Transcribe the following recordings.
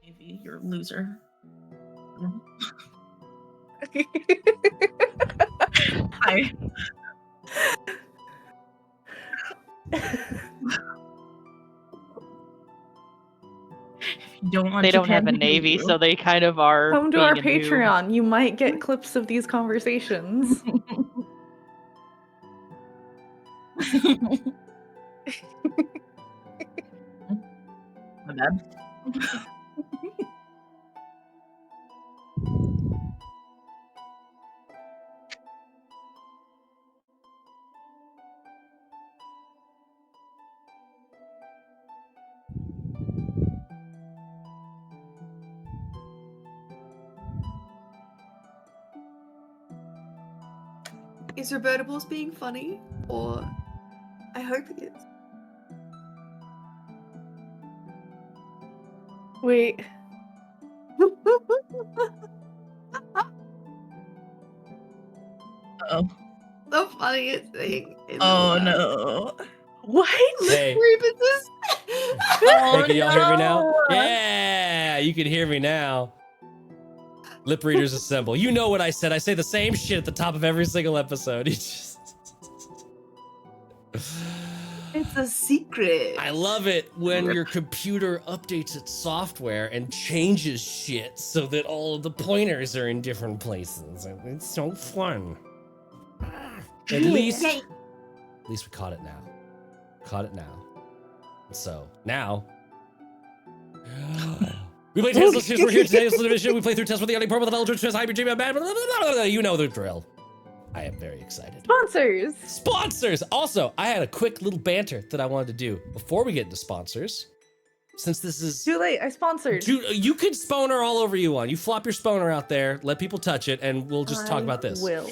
Navy, you're a loser. Hi. Don't want They don't Japan have a to hate navy, you. so they kind of are. Come to being our a noob. Patreon. You might get clips of these conversations. My bad. Is Robertables being funny? Or I hope it is. Wait. Oh. The funniest thing in Oh the world. no. What? Hey. Grievances. Oh, Hey, can y'all hear me now? no. Yeah, you can hear me now. Lip readers assemble. You know what I said. I say the same shit at the top of every single episode. It's a secret. I love it when your computer updates its software and changes shit so that all of the pointers are in different places. It's so fun. At least we caught it now. Caught it now. So now we play Tales of We're here today. We play through tests with the only purple, the Eldritch Test, Hyper Dream, you know the drill. I am very excited. Sponsors! Sponsors! Also, I had a quick little banter that I wanted to do before we get into sponsors. Since this is Too late, I sponsored. you could sponer all over you want. You flop your sponer out there, let people touch it, and we'll just talk about this. Will.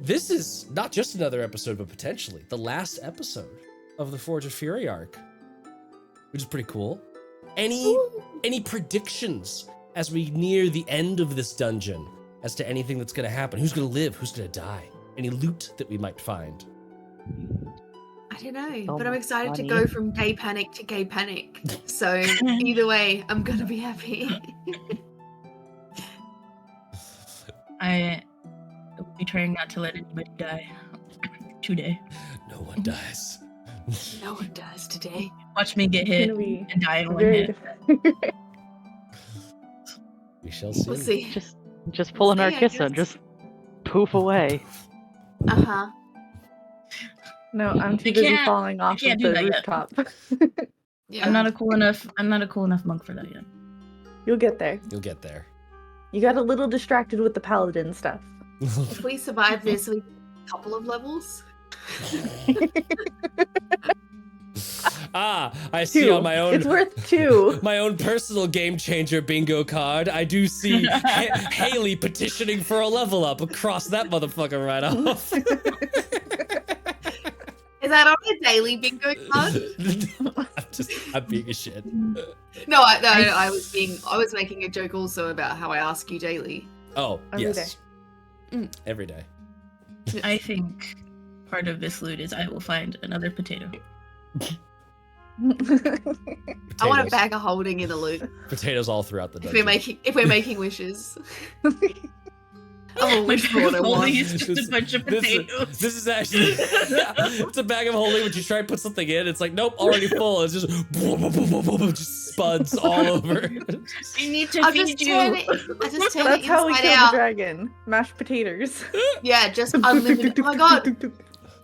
This is not just another episode, but potentially the last episode of the Forge of Fury arc, which is pretty cool. Any predictions as we near the end of this dungeon as to anything that's going to happen? Who's going to live? Who's going to die? Any loot that we might find? I don't know, So but I'm excited funny. to go from gay panic to gay panic. So either way, I'm gonna be happy. I will be trying not to let anybody die today. No one dies. No one does today. Watch me get It's hit gonna be and die in one very hit. different. We shall see. We'll see. Just pull a See, I Narkissa guess. and just poof away. Uh-huh. No, I'm too You busy can't- falling off of can't do the that yet. rooftop. Yeah. I'm not a cool enough monk for that yet. You'll get there. You'll get there. You got a little distracted with the paladin stuff. If we survive this, we a couple of levels. I see Two. on my own. It's worth 2. My own personal game changer bingo card. I do see Haley petitioning for a level up across that motherfucker right off. Is that on a daily bingo card? I'm being a shit. No, I was making a joke also about how I ask you daily. Oh, Every yes. day. Every day. I think part of this loot is I will find another potato. I want a bag of holding in the loot. Potatoes all throughout the If dungeon. we're making wishes. Oh, My wish for bag what I of want. holding is just a bunch of potatoes. This is actually it's a bag of holding. When you try to put something in, it's like nope, already full. It's just boom, boom, boom, boom, boom, boom, just spuds all over. I need to I feed just turn you. it That's how we inside kill out. the dragon. Mashed potatoes. Yeah, just unlimited. Oh my god.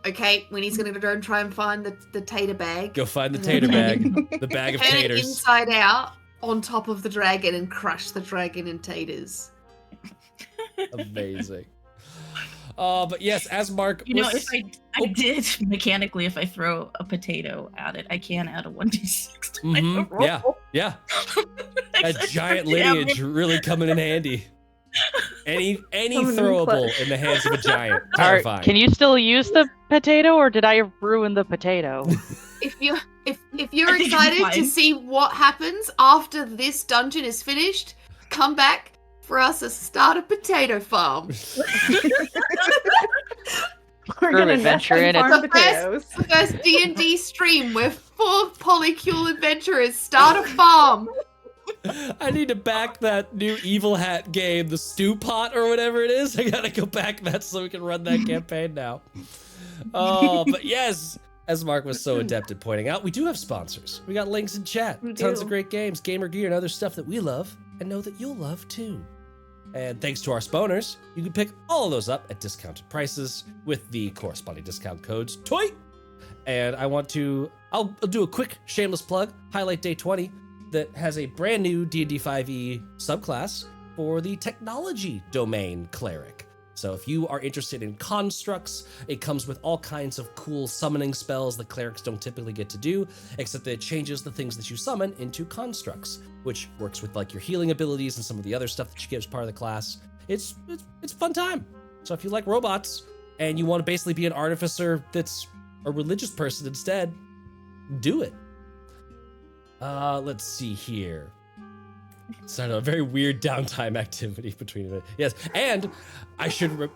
Okay, Winnie's gonna go and try and find the tater bag. Go find the tater bag, the bag of Turn it taters. inside out on top of the dragon and crush the dragon in taters. Amazing. But yes, as Mark You know, was- if I did mechanically, if I throw a potato at it, I can add a 1d6 to my Mhm, roll. yeah. That Except giant for damage. lineage really coming in handy. Any Coming in throwable clutch. in the hands of a giant. Alright, Terrifying. can you still use the potato, or did I ruin the potato? If you're I think excited it's to fine. see what happens after this dungeon is finished, come back for us to start a potato farm. We're Screw gonna adventure in it. farm The potatoes. first D&D stream 4 polycule adventurers start a farm. I need to back that new Evil Hat game, the Stew Pot or whatever it is. I gotta go back that so we can run that campaign now. Oh, but yes, as Mark was so adept at pointing out, we do have sponsors. We got links in chat, tons of great games, gamer gear, and other stuff that we love and know that you'll love too. And thanks to our sponors, you can pick all of those up at discounted prices with the corresponding discount codes. Toy! And I'll do a quick shameless plug, Highlight Day 20, that has a brand new D&D 5e subclass for the technology domain cleric. So if you are interested in constructs, it comes with all kinds of cool summoning spells that clerics don't typically get to do, except that it changes the things that you summon into constructs, which works with like your healing abilities and some of the other stuff that you get as part of the class. It's a fun time. So if you like robots and you want to basically be an artificer that's a religious person instead, do it. Let's see here. It's a very weird downtime activity between it. Yes, and I should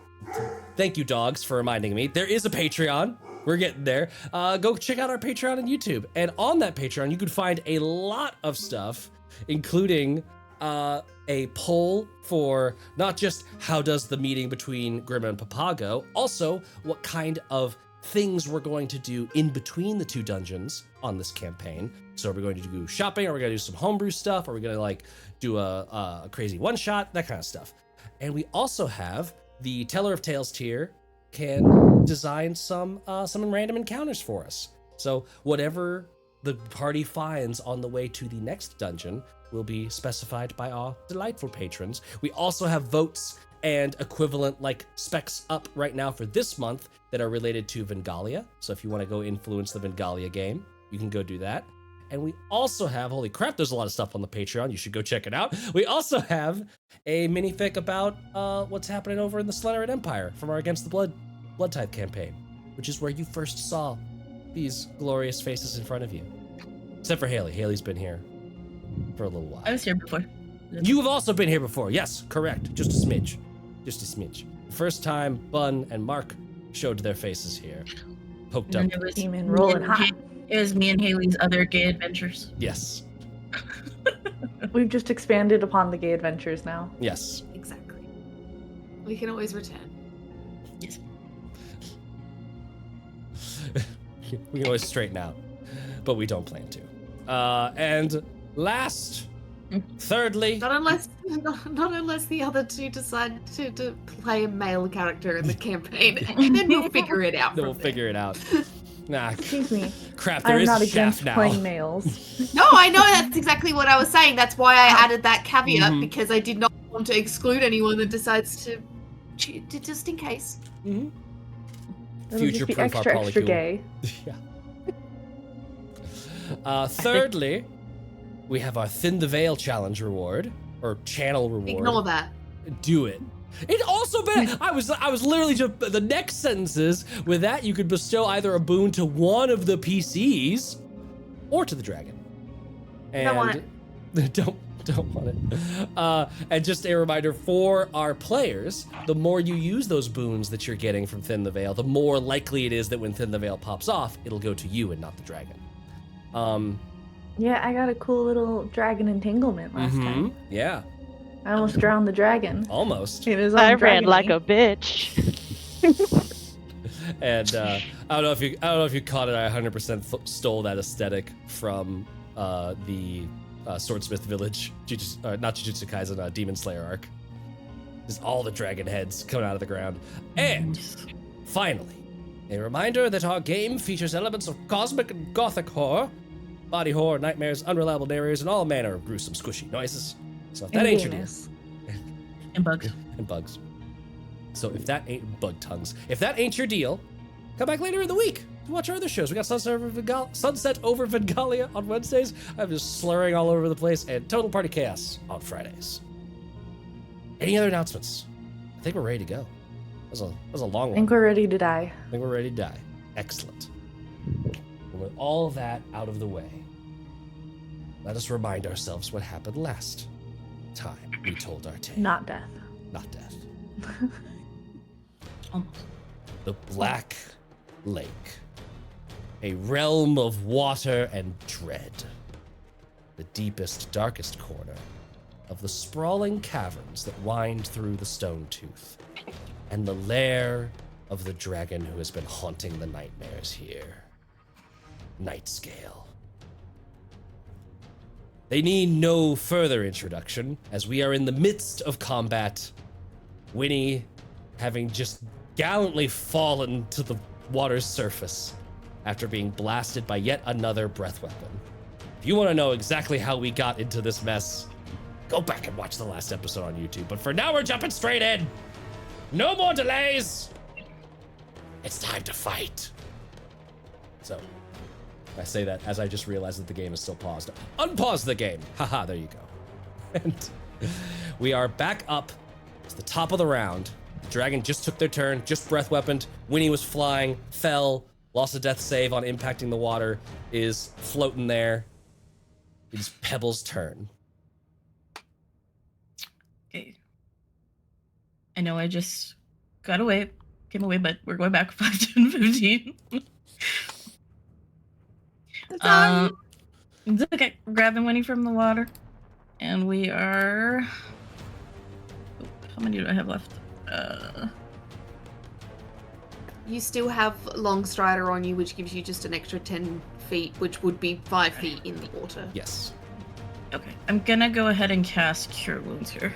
thank you, dogs, for reminding me. There is a Patreon. We're getting there. Go check out our Patreon on YouTube. And on that Patreon, you can find a lot of stuff, including a poll for not just how does the meeting between Grim and Papago, also what kind of things we're going to do in between the 2 dungeons on this campaign. So are we going to do shopping? Are we going to do some homebrew stuff? Are we going to like do a crazy one-shot? That kind of stuff. And we also have the Teller of Tales tier can design some random encounters for us. So whatever the party finds on the way to the next dungeon will be specified by our delightful patrons. We also have votes and equivalent like specs up right now for this month that are related to Vyngalia. So if you want to go influence the Vyngalia game, you can go do that. And we also have, holy crap, there's a lot of stuff on the Patreon. You should go check it out. We also have a mini-fic about what's happening over in the Slender Empire from our Against the Blood type campaign, which is where you first saw these glorious faces in front of you. Except for Haley. Haley's been here for a little while. I was here before. You have also been here before. Yes, correct. Just a smidge. Just a smidge. The first time Bun and Mark showed their faces here. Poked up. It was, Demon rolling hot. It was me and Haley's other gay adventures. Yes. We've just expanded upon the gay adventures now. Yes. Exactly. We can always return. Yes. We can always straighten out, but we don't plan to. And last, thirdly, Not unless the other 2 decide to play a male character in the campaign, and then we'll figure it out. then we'll from there. figure it out. Nah, Excuse me. crap, there I'm is not a shaft against now. playing males. No, I know that's exactly what I was saying. That's why I added that caveat Mhm. because I did not want to exclude anyone that decides to just in case. Mm-hmm. It'll just be Future-proof our extra polycule. gay. Yeah. Thirdly, we have our Thin the Veil challenge reward, or channel reward. Ignore that. Do it. It also I was literally just the next sentences. With that, you could bestow either a boon to one of the PCs or to the dragon. And Don't want it. don't want it. And just a reminder for our players: the more you use those boons that you're getting from Thin the Veil, the more likely it is that when Thin the Veil pops off, it'll go to you and not the dragon. Yeah, I got a cool little dragon entanglement last time. Yeah, I almost drowned the dragon. almost. It is I ran like a bitch. And I don't know if you caught it. I 100% stole that aesthetic from the Swordsmith Village, not Jujutsu Kaisen, Demon Slayer arc. Just all the dragon heads coming out of the ground. And finally, a reminder that our game features elements of cosmic and gothic horror, body horror, nightmares, unreliable narrators, and all manner of gruesome, squishy noises. So if that ain't your deal, And bugs. and bugs. So if that ain't bug tongues, if that ain't your deal, come back later in the week to watch our other shows. We got Sunset Over Vyngalia on Wednesdays. I'm just slurring all over the place, and Total Party Chaos on Fridays. Any other announcements? I think we're ready to go. That was a long I one. think we're ready to die. I think we're ready to die. Excellent. And with all of that out of the way, let us remind ourselves what happened last time we told our tale. Not death. Not death. Almost. The Black Lake. A realm of water and dread. The deepest, darkest corner of the sprawling caverns that wind through the stone tooth. And the lair of the dragon who has been haunting the nightmares here. Nightscale. They need no further introduction, as we are in the midst of combat. Winnie, having just gallantly fallen to the water's surface after being blasted by yet another breath weapon. If you want to know exactly how we got into this mess, go back and watch the last episode on YouTube. But for now, we're jumping straight in. No more delays. It's time to fight. So, I say that as I just realized that the game is still paused. Unpause the game. Haha, there you go. And we are back up to the top of the round. The dragon just took their turn, just breath weaponed. Winnie was flying, fell, lost a death save on impacting the water, is floating there. It is Pebble's turn. Okay. I know I just came away, but we're going back 5, 10, 15. It's okay. We're grabbing Winnie from the water. And we are... How many do I have left? You still have Long Strider on you, which gives you just an extra 10 feet, which would be 5 feet in the water. Yes. Okay. I'm gonna go ahead and cast Cure Wounds here.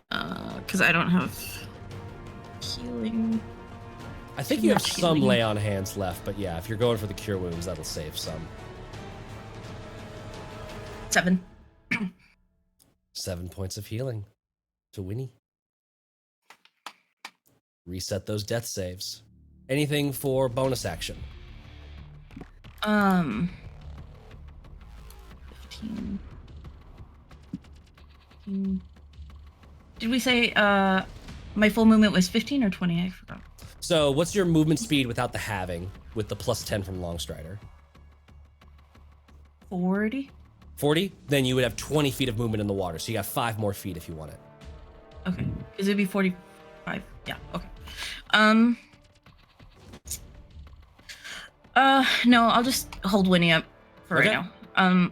Because I don't have healing. I think you have Not some healing. lay on hands left, but yeah, if you're going for the cure wounds, that'll save some. 7. 7 points of healing to Winnie. Reset those death saves. Anything for bonus action? 15. 15. Did we say my full movement was 15 or 20? I forgot. So what's your movement speed without the halving with the plus 10 from Longstrider? 40? 40? Then you would have 20 feet of movement in the water. So you got 5 more feet if you want it. Okay. Because it'd be 45. Yeah, okay. No, I'll just hold Winnie up for Okay. right now.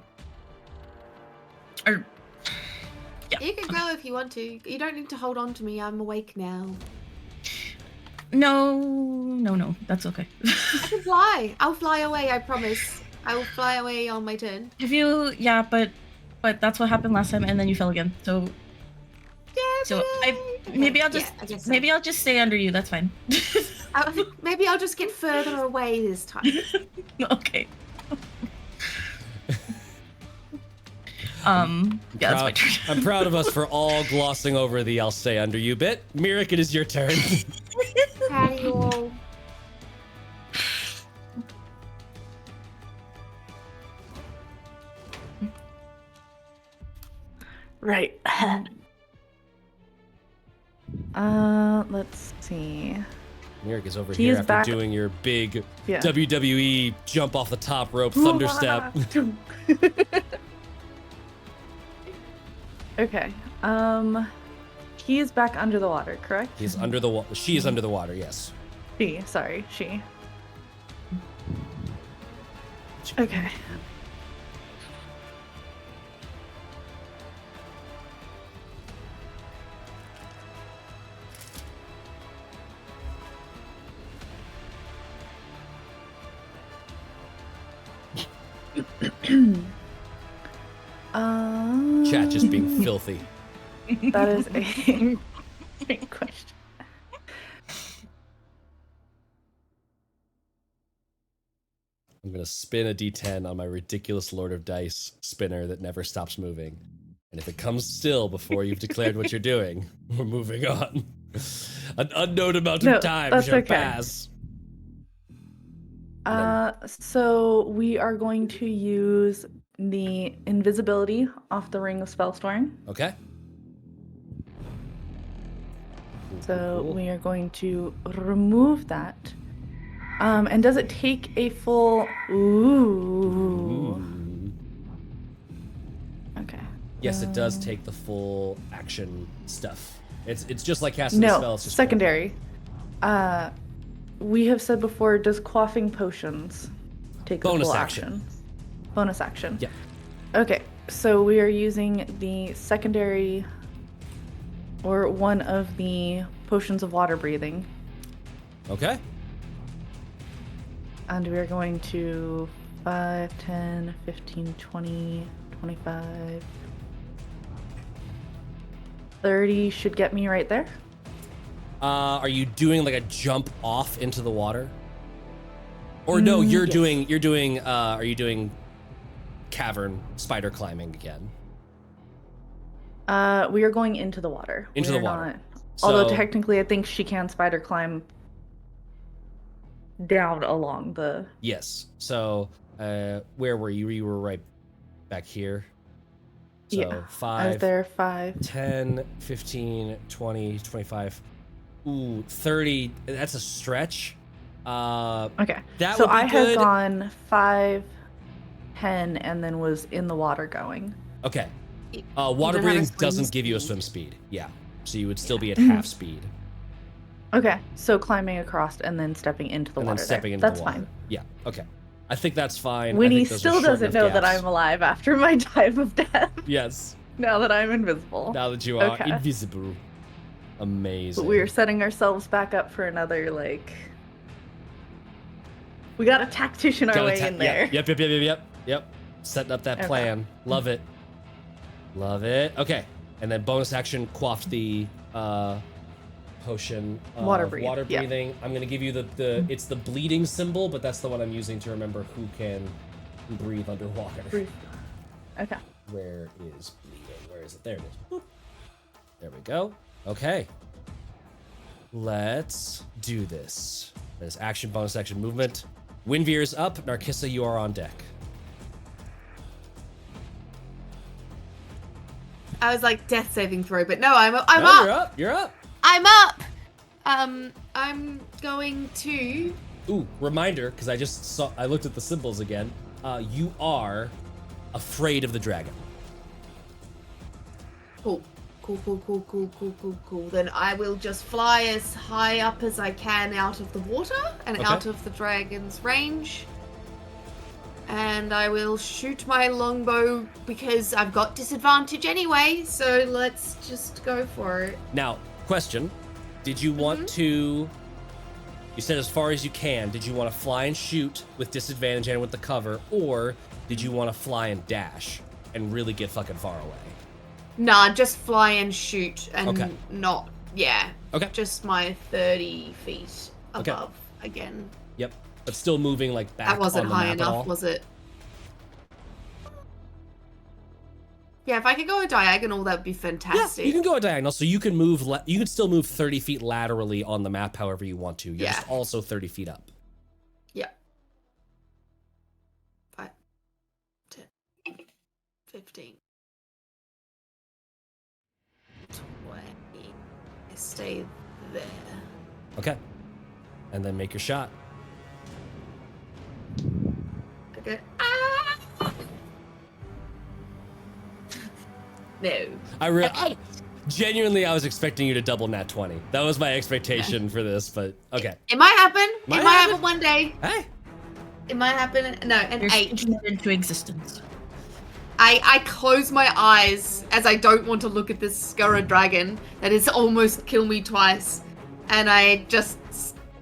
Or yeah. You can go if you want to. You don't need to hold on to me. I'm awake now. No, that's okay. I can fly. I'll fly away, I promise. I will fly away on my turn. If you, yeah, but that's what happened last time, and then you fell again. So maybe I'll just I guess so. maybe I'll just stay under you. That's fine. Maybe I'll just get further away this time. Okay. Yeah, that's my turn. I'm proud of us for all glossing over the I'll stay under you bit. Miirik, it is your turn. Howdy, you all. Right. Let's see. Miirik is over He here is after back- doing your big Yeah. WWE jump off the top rope thunder step. Okay. He is back under the water, correct? He's under the water. She is under the water, yes. She. Okay. Chat just being filthy. That is a great question. I'm gonna spin a d10 on my ridiculous Lord of Dice spinner that never stops moving. And if it comes still before you've declared what you're doing, we're moving on. An unknown amount of No, time that's shall okay. pass. So we are going to use the invisibility off the Ring of Spellstoring. Okay. So Cool. we are going to remove that. And does it take a full... Ooh. Okay. Yes, it does take the full action stuff. It's just like casting a spell. No, It's just secondary. We have said before, does quaffing potions take the Bonus full action. Bonus action. Yeah. Okay, so we are using the secondary or one of the potions of water breathing, Okay. and we are going to 5, 10, 15, 20, 25, 30 should get me right there. Are you doing like a jump off into the water? Or no, you're yes. doing are you doing cavern spider climbing again? We are going into the water. Into We the are water. not- Although So- technically I think she can spider climb down along the... Yes. So, where were you? You were right back here. So Yeah, I was 5, there 5. 10, 15, 20, 25. Ooh, 30. That's a stretch. Okay. That So would be I good. had gone 5, 10, and then was in the water going. Okay. You Water don't have a breathing swim doesn't give you a speed. swim speed. Yeah. So you would still be at Mhm. half speed. Okay, so climbing across and then stepping into the And water then stepping there. into That's the water. fine. Yeah. Okay. I think that's fine. I Winnie think those are still short doesn't enough know that gaps. I'm alive after my time of death. Yes. Now that I'm invisible. Now that you are Okay. invisible. Amazing. But we are setting ourselves back up for another, like... We got a tactician our Gotta way ta- in there. Yep. Setting up that Okay. plan. Love it. Love it. Okay. And then bonus action quaffed the potion of Water breathe, water yeah. breathing. I'm gonna give you the it's the bleeding symbol, but that's the one I'm using to remember who can breathe underwater. Breathe. Okay. Where is bleeding? Where is it? There it is. Boop. There we go. Okay. Let's do this. There's action, bonus action, movement. Wynvyre's up. Narkissa, you are on deck. I was like death saving throw, but no, I'm No, up. You're up. You're up. I'm up. I'm going to. Ooh, reminder, because I looked at the symbols again. You are afraid of the dragon. Cool. Then I will just fly as high up as I can out of the water and Okay. out of the dragon's range. And I will shoot my longbow because I've got disadvantage anyway, so let's just go for it. Now, question. Did you want to... You said as far as you can. Did you want to fly and shoot with disadvantage and with the cover? Or did you want to fly and dash and really get fucking far away? Nah, just fly and shoot and Okay. not, yeah. Okay. Just my 30 feet Okay. above again. Yep. But still moving like back That wasn't on the high map at all? enough, was it? Yeah, if I could go a diagonal, that would be Yeah, fantastic. you can go a diagonal, so you can move. You can still move 30 feet laterally on the map, however you want to. You're just Yeah. also 30 feet up. Yeah. 5, 10, 15, 20. I stay there. Okay, and then make your shot. Okay. Ah! No. I genuinely, I was expecting you to double nat 20. That was my expectation for this, but okay. It might happen. Might it might happen. happen one day. Hey, It might happen. No, an You're 8. speaking it into existence. I close my eyes as I don't want to look at this Skura dragon that has almost killed me twice. And I just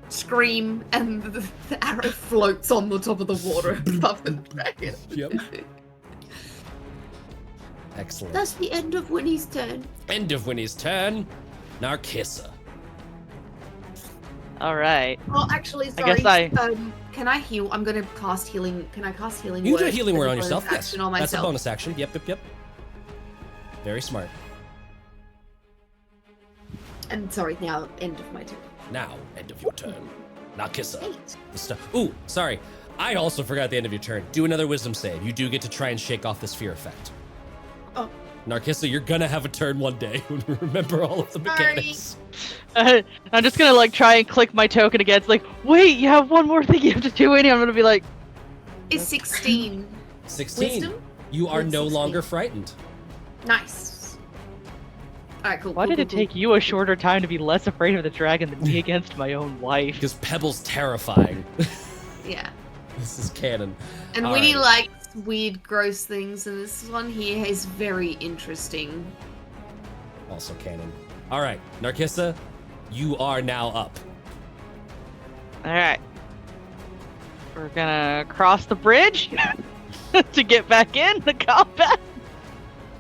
scream and the arrow floats on the top of the water above the dragon. Yep. Excellent. That's the end of Winnie's turn. End of Winnie's turn. Narkissa. All right. Oh, actually, I guess sorry. Can I heal? I'm gonna cast healing. Can I cast healing? You can do a word healing as word a on bonus yourself. Yes, action on that's a myself? bonus action. Yep. Very smart. And sorry, now end of my turn. Now, end of your turn. Narkissa. 8. Ooh, sorry. I also forgot at the end of your turn. Do another wisdom save. You do get to try and shake off this fear effect. Oh, Narkissa, you're gonna have a turn one day when you remember all of the Sorry. mechanics. I'm just gonna like try and click my token again. It's like, wait, you have one more thing you have to do, and I'm gonna be like, it's 16. 16. Wisdom? You are What's no 16? longer frightened. Nice. All right, cool. why cool, did it cool, take you a shorter time to be less afraid of the dragon than me against my own wife? Because Pebble's terrifying. cool. Yeah. This is canon. And All Winnie right. likes weird, gross things, and this one here is very interesting. Also canon. All right, Narkissa, you are now up. Alright. We're gonna cross the bridge to get back in the combat.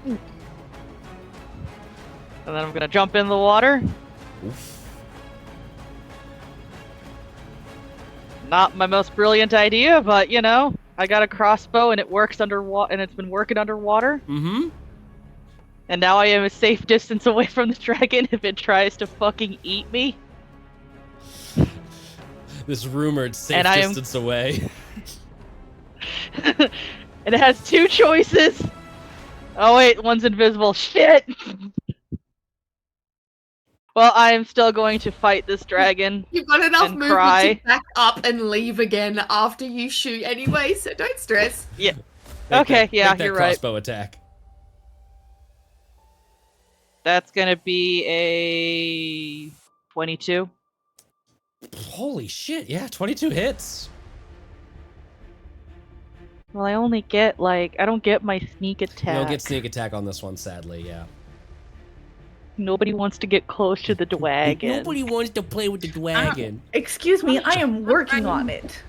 And then I'm gonna jump in the water. Oof. Not my most brilliant idea, but you know, I got a crossbow and it works underwater, and it's been working underwater. Mm-hmm. And now I am a safe distance away from the dragon if it tries to fucking eat me. This rumored safe And I am- distance away. And it has two choices. Oh wait, one's invisible. Shit! Well, I am still going to fight this dragon. You've got enough And movement cry. to back up and leave again after you shoot anyway, so don't stress. Make Okay, yeah, make that you're right. crossbow attack. That's gonna be a 22. Holy shit! Yeah, 22 hits. Well, I only get I don't get my sneak attack. You don't get sneak attack on this one, sadly. Yeah. Nobody wants to get close to the dragon. Nobody wants to play with the dragon. Excuse me, I am working on it.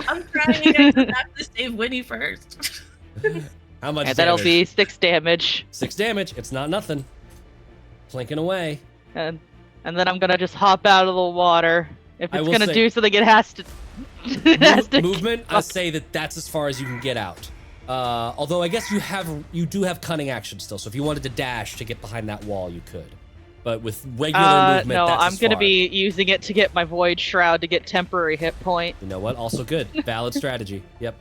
I'm trying. I just have to save Winnie first. How much? And that'll damage? be 6 damage. 6 damage. It's not nothing. Plinking away. And then I'm gonna just hop out of the water. If I it's will gonna say- do something, it has to. It has to. Movement. I say that's as far as you can get out. Although I guess you do have cunning action still. So if you wanted to dash to get behind that wall, you could. But with regular movement, no, that's I'm as gonna far. be using it to get my void shroud to get temporary hit point. You know what? Also good. Valid strategy. Yep.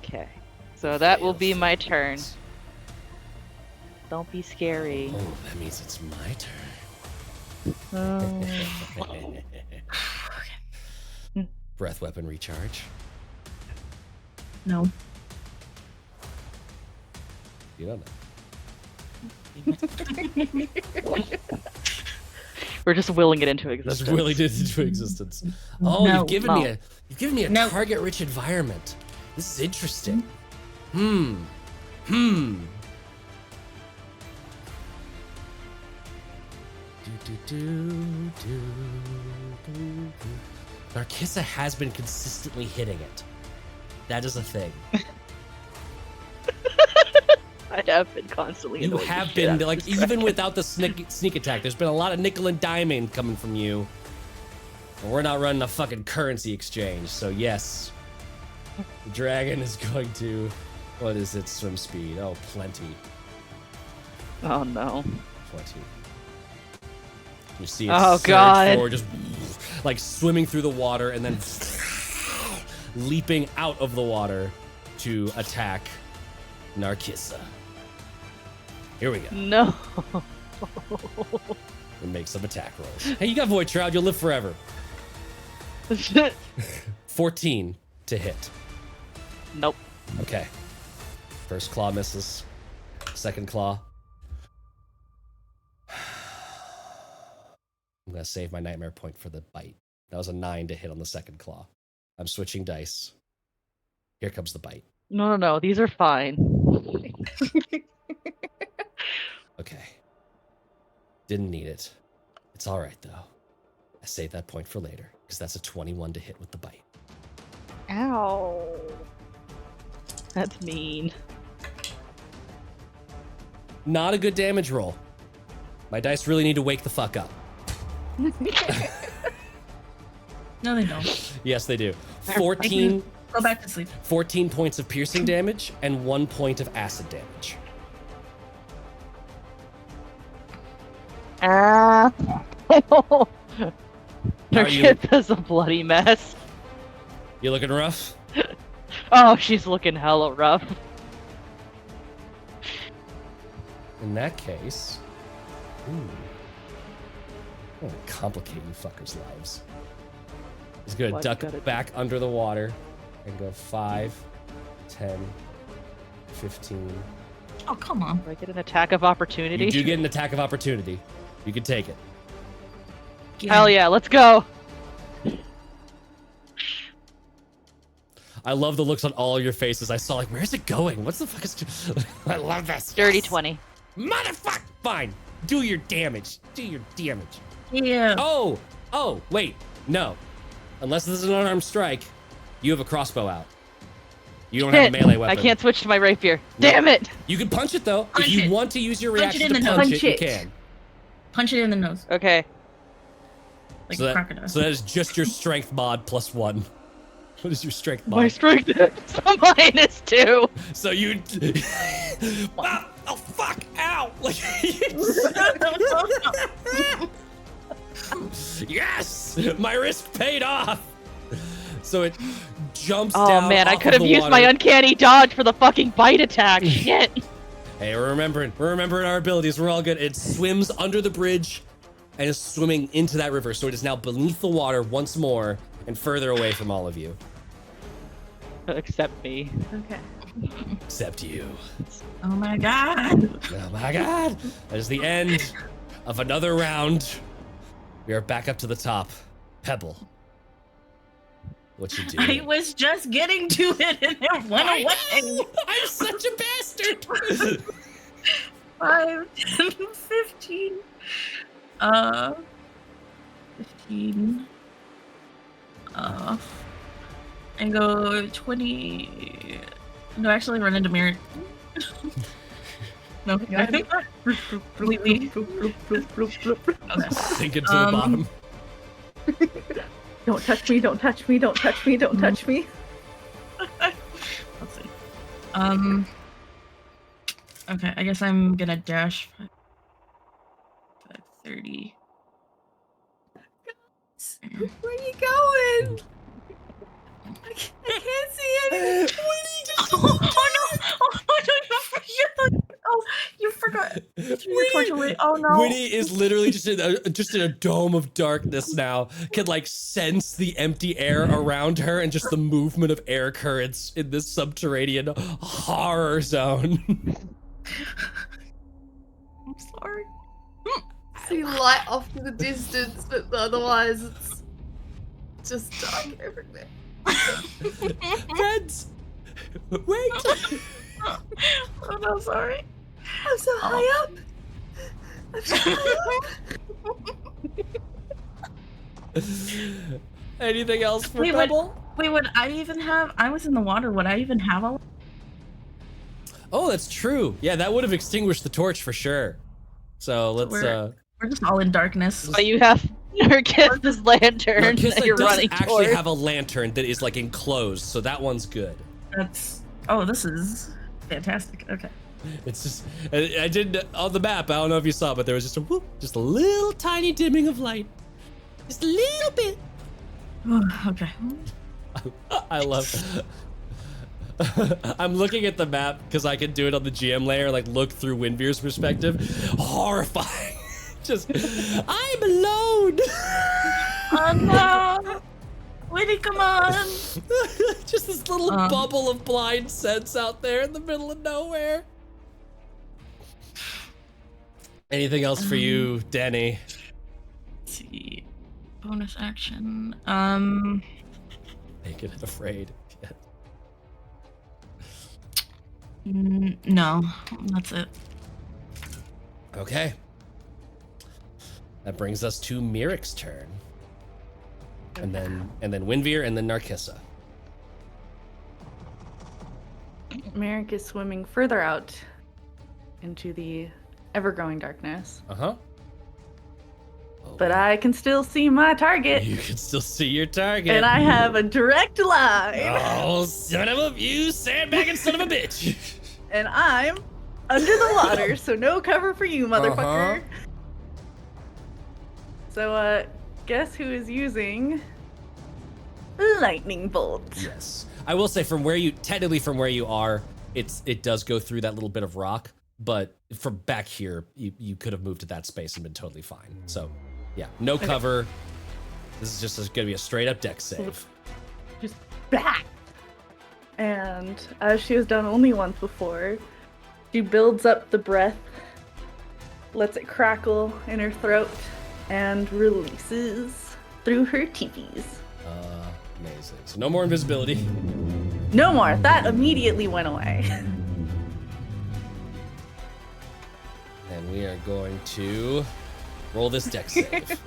Okay, so that will be my turn. Don't be scary. Oh, that means it's my turn. Oh. Breath weapon recharge. No. You don't know. We're just willing it into existence. Just really did into existence. Oh, No, you've given me a No. target-rich environment. This is interesting. Hmm. Narkissa has been consistently hitting it. That is a thing. I have been constantly. You annoying the have shit been out of like this even dragon. without the sneak attack. There's been a lot of nickel and diming coming from you. And we're not running a fucking currency exchange, so yes, the dragon is going to. What is its swim speed? Oh, plenty. Oh no. 20. You see it Oh, surge God. forward, just like swimming through the water and then leaping out of the water to attack Narkissa. Here we go. No. And make some attack rolls. Hey, you got Void Shroud. You'll live forever. 14 to hit. Nope. Okay. First claw misses. Second claw. I'm going to save my nightmare point for the bite. That was a 9 to hit on the second claw. I'm switching dice. Here comes the bite. No. These are fine. Okay. Didn't need it. It's all right, though. I saved that point for later, because that's a 21 to hit with the bite. Ow. That's mean. Not a good damage roll. My dice really need to wake the fuck up. No, they don't. Yes, they do. 14 Go back to sleep. 14 points of piercing damage and 1 point of acid damage. Ah. How are you? Narkissa's a bloody mess. You looking rough? Oh, she's looking hella rough. In that case, ooh, I'm gonna complicate you fuckers' lives. He's gonna What duck gotta do? back under the water and go 5, 10, 15. Oh, come on. Do I get an attack of opportunity? You do get an attack of opportunity. You can take it. Get Hell in. yeah, let's go. I love the looks on all of your faces. I saw like, where's it going? What's the fuck is? I love this. Dirty Yes. 20. Motherfucker. Fine. Do your damage. Do your damage. Yeah. Oh, wait. No. Unless this is an unarmed strike, you have a crossbow out. You don't have a melee weapon. I can't switch to my rapier. No. Damn it! You can punch it though. Punch if you it. want to use your Punch it reaction in to the punch nose. it, you Punch it. can. Punch it in the nose, Okay. like So a crocodile. that is just your strength mod +1. What is your strength mod? My strength is -2. So you. Oh fuck! Ow! Like. Yes! My risk paid off. So it jumps down. Oh man, I off could of have the used my water. uncanny dodge for the fucking bite attack. Shit. Hey, we're remembering our abilities. We're all good. It swims under the bridge and is swimming into that river. So it is now beneath the water once more and further away from all of you. Except me. Okay. Except you. Oh my god. Oh my god. That is the end of another round. We are back up to the top. Pebble. What you doing? I was just getting to it and it went away. I'm such a bastard. 5, 10, 15. 15. And go 20. No, actually run into Miirik. No, I think completely. Okay. Sink into the bottom. Don't touch me, don't touch me, don't touch me, don't touch me. Let's see. Okay, I guess I'm gonna dash 30. Where are you going? I can't see anything. Oh no! Oh no! You forgot. You threw your torch away. Oh no! Winnie is literally just in a dome of darkness now. Can like sense the empty air around her and just the movement of air currents in this subterranean horror zone. I'm sorry. See light off to the distance, but otherwise it's just dark everywhere. Friends, wait. Oh no, sorry. I'm so high up. I'm so high up. Anything else for Wait, Pebble? Wait, would I even have? I was in the water. Would I even have a? Oh, that's true. Yeah, that would have extinguished the torch for sure. So let's. We're just all in darkness. But you have Narkissa's lantern that Narkissa you're does running actually towards. have a lantern that is like enclosed, so that one's good. That's. Oh, this is fantastic. Okay. It's just I did on the map. I don't know if you saw, but there was just a whoop, just a little tiny dimming of light, just a little bit. Okay. I love. I'm looking at the map because I can do it on the GM layer, like look through Wynvyre's perspective. Horrifying. Just I'm alone. Oh no! Winnie, come on! Just this little bubble of blind sense out there in the middle of nowhere. Anything else for you, Danny? Let's see. Bonus action. Make it afraid. No, that's it. Okay. That brings us to Miirik's turn. And then Wynvyre and then Narkissa. Miirik is swimming further out into the ever-growing darkness. Uh-huh. But I can still see my target, You can still see your target. and I have a direct line, Oh, son of a you sandbagging son of a bitch. and I'm under the water, so no cover for you, motherfucker. So, guess who is using lightning bolt? Yes. I will say from where you are, it does go through that little bit of rock, but from back here, you could have moved to that space and been totally fine. So, yeah, no cover. This is just gonna be a straight up deck save. Just back. And as she has done only once before, she builds up the breath, lets it crackle in her throat, and releases through her teepees. Amazing. So no more invisibility. No more. That immediately went away. And we are going to roll this dex save.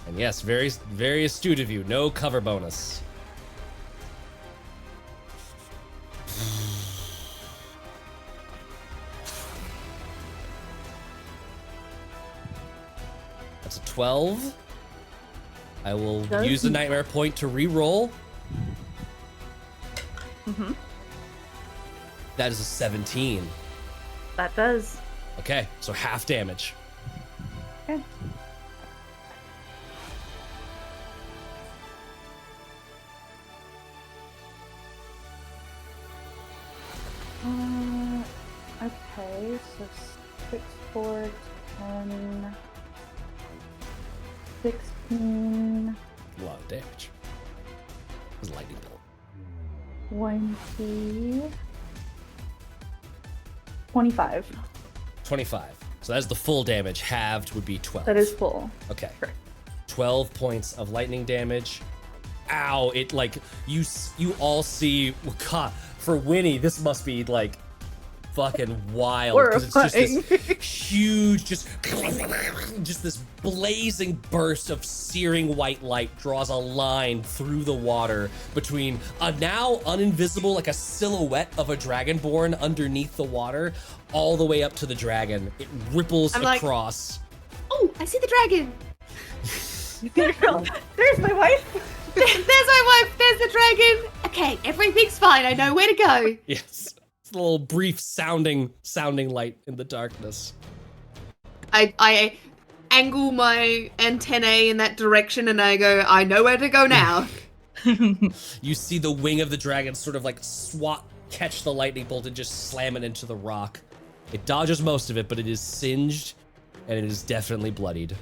And yes, very, very astute of you. No cover bonus. That's a 12. I will use the nightmare point to re-roll. Mm-hmm. That is a 17. That does. Okay, so half damage. Okay. Okay, so 6, 4, 10, 16, A lot of damage. It was a lightning bolt. 20, 25. 25. So that's the full damage. Halved would be 12. That is full. Okay. Correct. 12 points of lightning damage. Ow, it like, you all see, God, for Winnie, this must be like fucking wild. Because it's just this huge, just this blazing burst of searing white light draws a line through the water between a now uninvisible, like a silhouette of a dragonborn underneath the water, all the way up to the dragon. It ripples across. Oh, I see the dragon. There's my wife. There's my wife. There's the dragon. Okay, everything's fine. I know where to go. Yes. It's a little brief sounding light in the darkness. I angle my antennae in that direction and I go, I know where to go now. You see the wing of the dragon sort of like catch the lightning bolt and just slam it into the rock. It dodges most of it, but it is singed and it is definitely bloodied.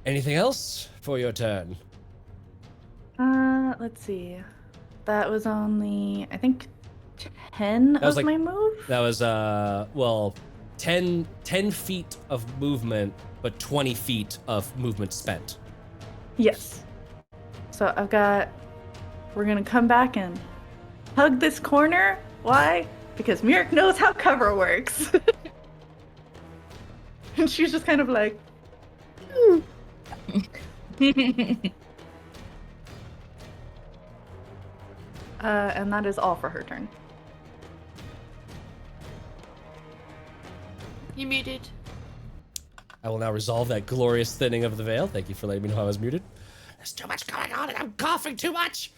Anything else for your turn? Let's see. That was only, I think, 10 was of like- my move? That was, well, 10 feet of movement, but 20 feet of movement spent. Yes. So we're gonna come back and hug this corner. Why? Because Miirik knows how cover works. And she's just kind of like, and that is all for her turn. You muted. I will now resolve that glorious thinning of the veil. Thank you for letting me know I was muted. There's too much going on and I'm coughing too much.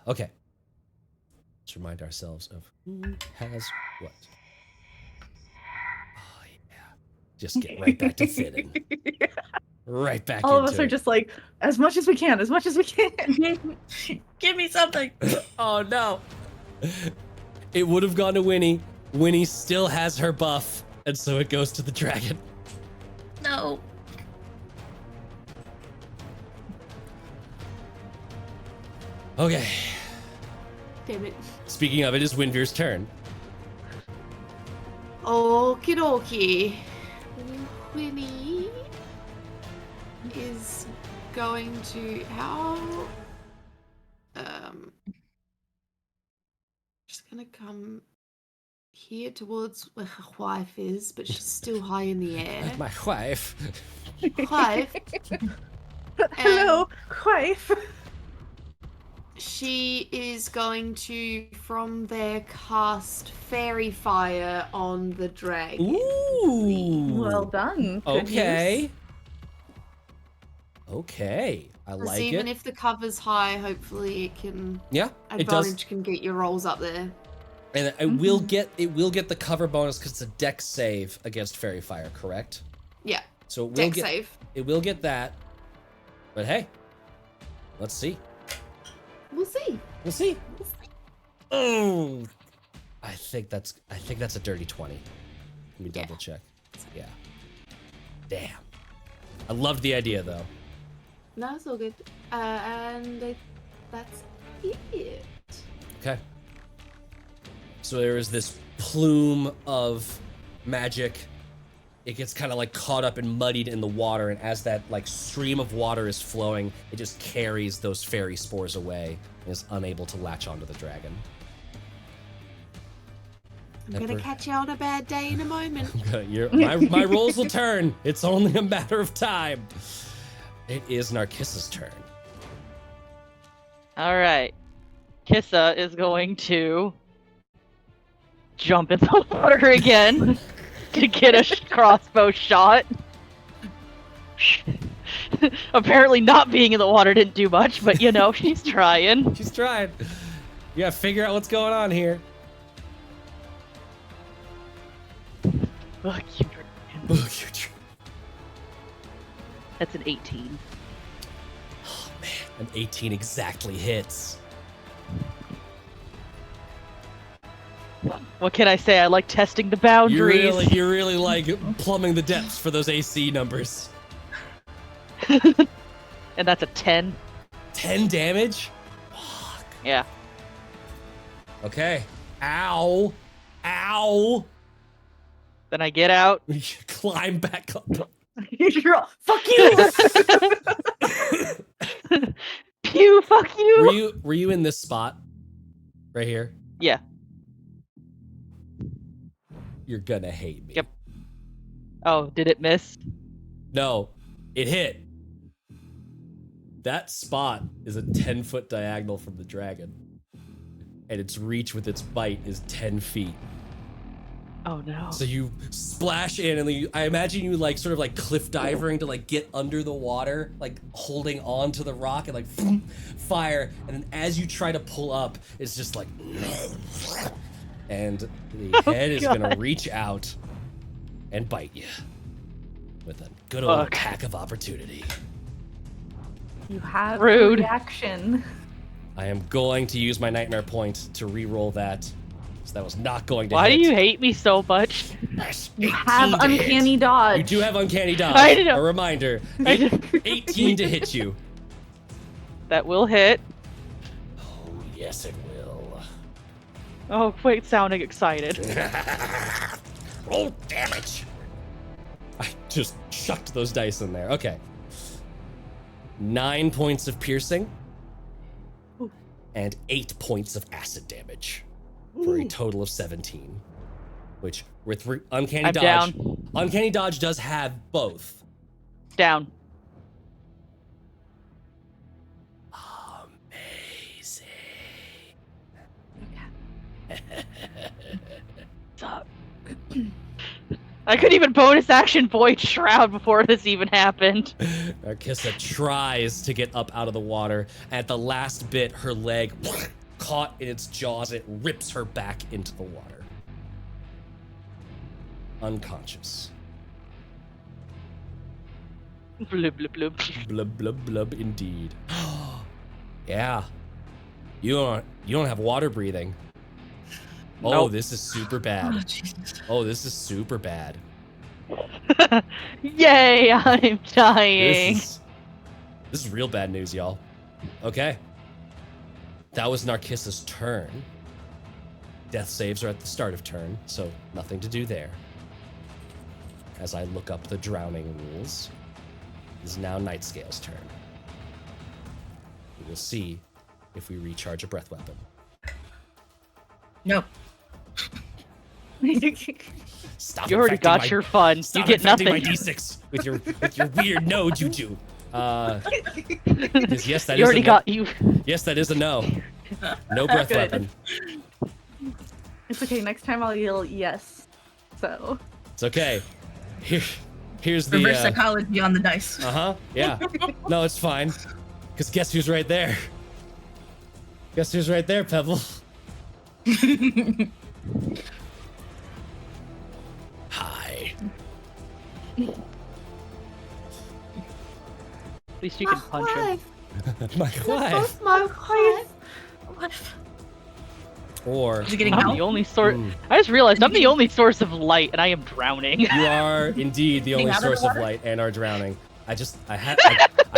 Okay. Let's remind ourselves of who has what. Oh, yeah. Just get right back to thinning. Right back All into of us are it. just like, as much as we can, as much as we can. Give me something. Oh, no. It would have gone to Winnie. Winnie still has her buff, and so it goes to the dragon. No. Okay. Damn it. Speaking of, it is Wynvyre's turn. Okie dokie. Winnie is going to just gonna come here towards where her wife is, but she's still high in the air. My wife. Wife. Hello, wife. She is going to, from there, cast Fairy Fire on the dragon. Ooh. Well done. Good Okay. use. Okay. I Because like even it. if the cover's high, hopefully it can Yeah, it does. advantage can get your rolls up there. And it will get the cover bonus because it's a dex save against Fairy Fire, correct? Yeah. So it will Deck get save. it will get that. But hey, let's see. We'll see. We'll see. Oh, I think that's a dirty 20. Let me double check. Yeah. Damn. I loved the idea though. No, it's all good. That's it. Okay. So there is this plume of magic it gets kind of like caught up and muddied in the water, and as that like stream of water is flowing, it just carries those fairy spores away and is unable to latch onto the dragon. I'm gonna catch you on a bad day in a moment. My roles will turn. It's only a matter of time. It is Narkissa's turn. All right. Kissa is going to jump in the water again to get a crossbow shot. Apparently not being in the water didn't do much, but you know, she's trying. She's trying. You gotta figure out what's going on here. Fuck you, dragon. That's an 18. Oh man, an 18 exactly hits. What can I say? I like testing the boundaries. You really like plumbing the depths for those AC numbers. And that's a 10. 10 damage? Fuck. Yeah. Okay. Ow. Ow. Then I get out. Climb back up. Fuck you! Pew, fuck you! Were you in this spot? Right here? Yeah. You're gonna hate me. Yep. Oh, did it miss? No, it hit. That spot is a 10-foot diagonal from the dragon. And its reach with its bite is 10 feet. Oh no. So you splash in, and I imagine you like sort of like cliff diving to like get under the water, like holding on to the rock and like fire. And then as you try to pull up, it's just like, and the head is gonna reach out and bite you with a good old attack of opportunity. You have Rude. a reaction. I am going to use my nightmare point to re-roll that. So that was not going to Why hit. do you hate me so much? You have uncanny dodge. You do have uncanny dodge. I know. A reminder. 18 to hit you. That will hit. Oh, yes it will. Oh, quite sounding excited. Roll damage. I just chucked those dice in there. Okay. 9 points of piercing. And 8 points of acid damage. For a total of 17. Which, with uncanny I'm dodge... down. Uncanny dodge does have both. Down. Amazing. Stop. I couldn't even bonus action Void Shroud before this even happened. Narkissa tries to get up out of the water. At the last bit, her leg caught in its jaws. It rips her back into the water. Unconscious. Blub, blub, blub. Blub, blub, blub, indeed. Yeah. You don't have water breathing. Oh, Nope. this is super bad. Oh, this is super bad. Yay, I'm dying. This is real bad news, y'all. Okay. That was Narkissa's turn. Death saves are at the start of turn, so nothing to do there. As I look up the drowning rules, it is now Nightscale's turn. We will see if we recharge a breath weapon. Nope. Stop You already infecting got my- your fun. You Stop get infecting nothing. my D6 with your weird no juju. Yes, that You is already a no. got you. Yes, that is a no. No breath Good. weapon. It's okay. Next time I'll yell yes. So. It's okay. Here's the Reverse psychology on the dice. Yeah. No, it's fine. Cause guess who's right there? Guess who's right there, Pebble? Hi. At least you can punch him. My wife. My wife. Or Is it getting I'm help? the only source. I just realized I'm the only source of light, and I am drowning. you are indeed the Getting only out of the source of water? light and are drowning. I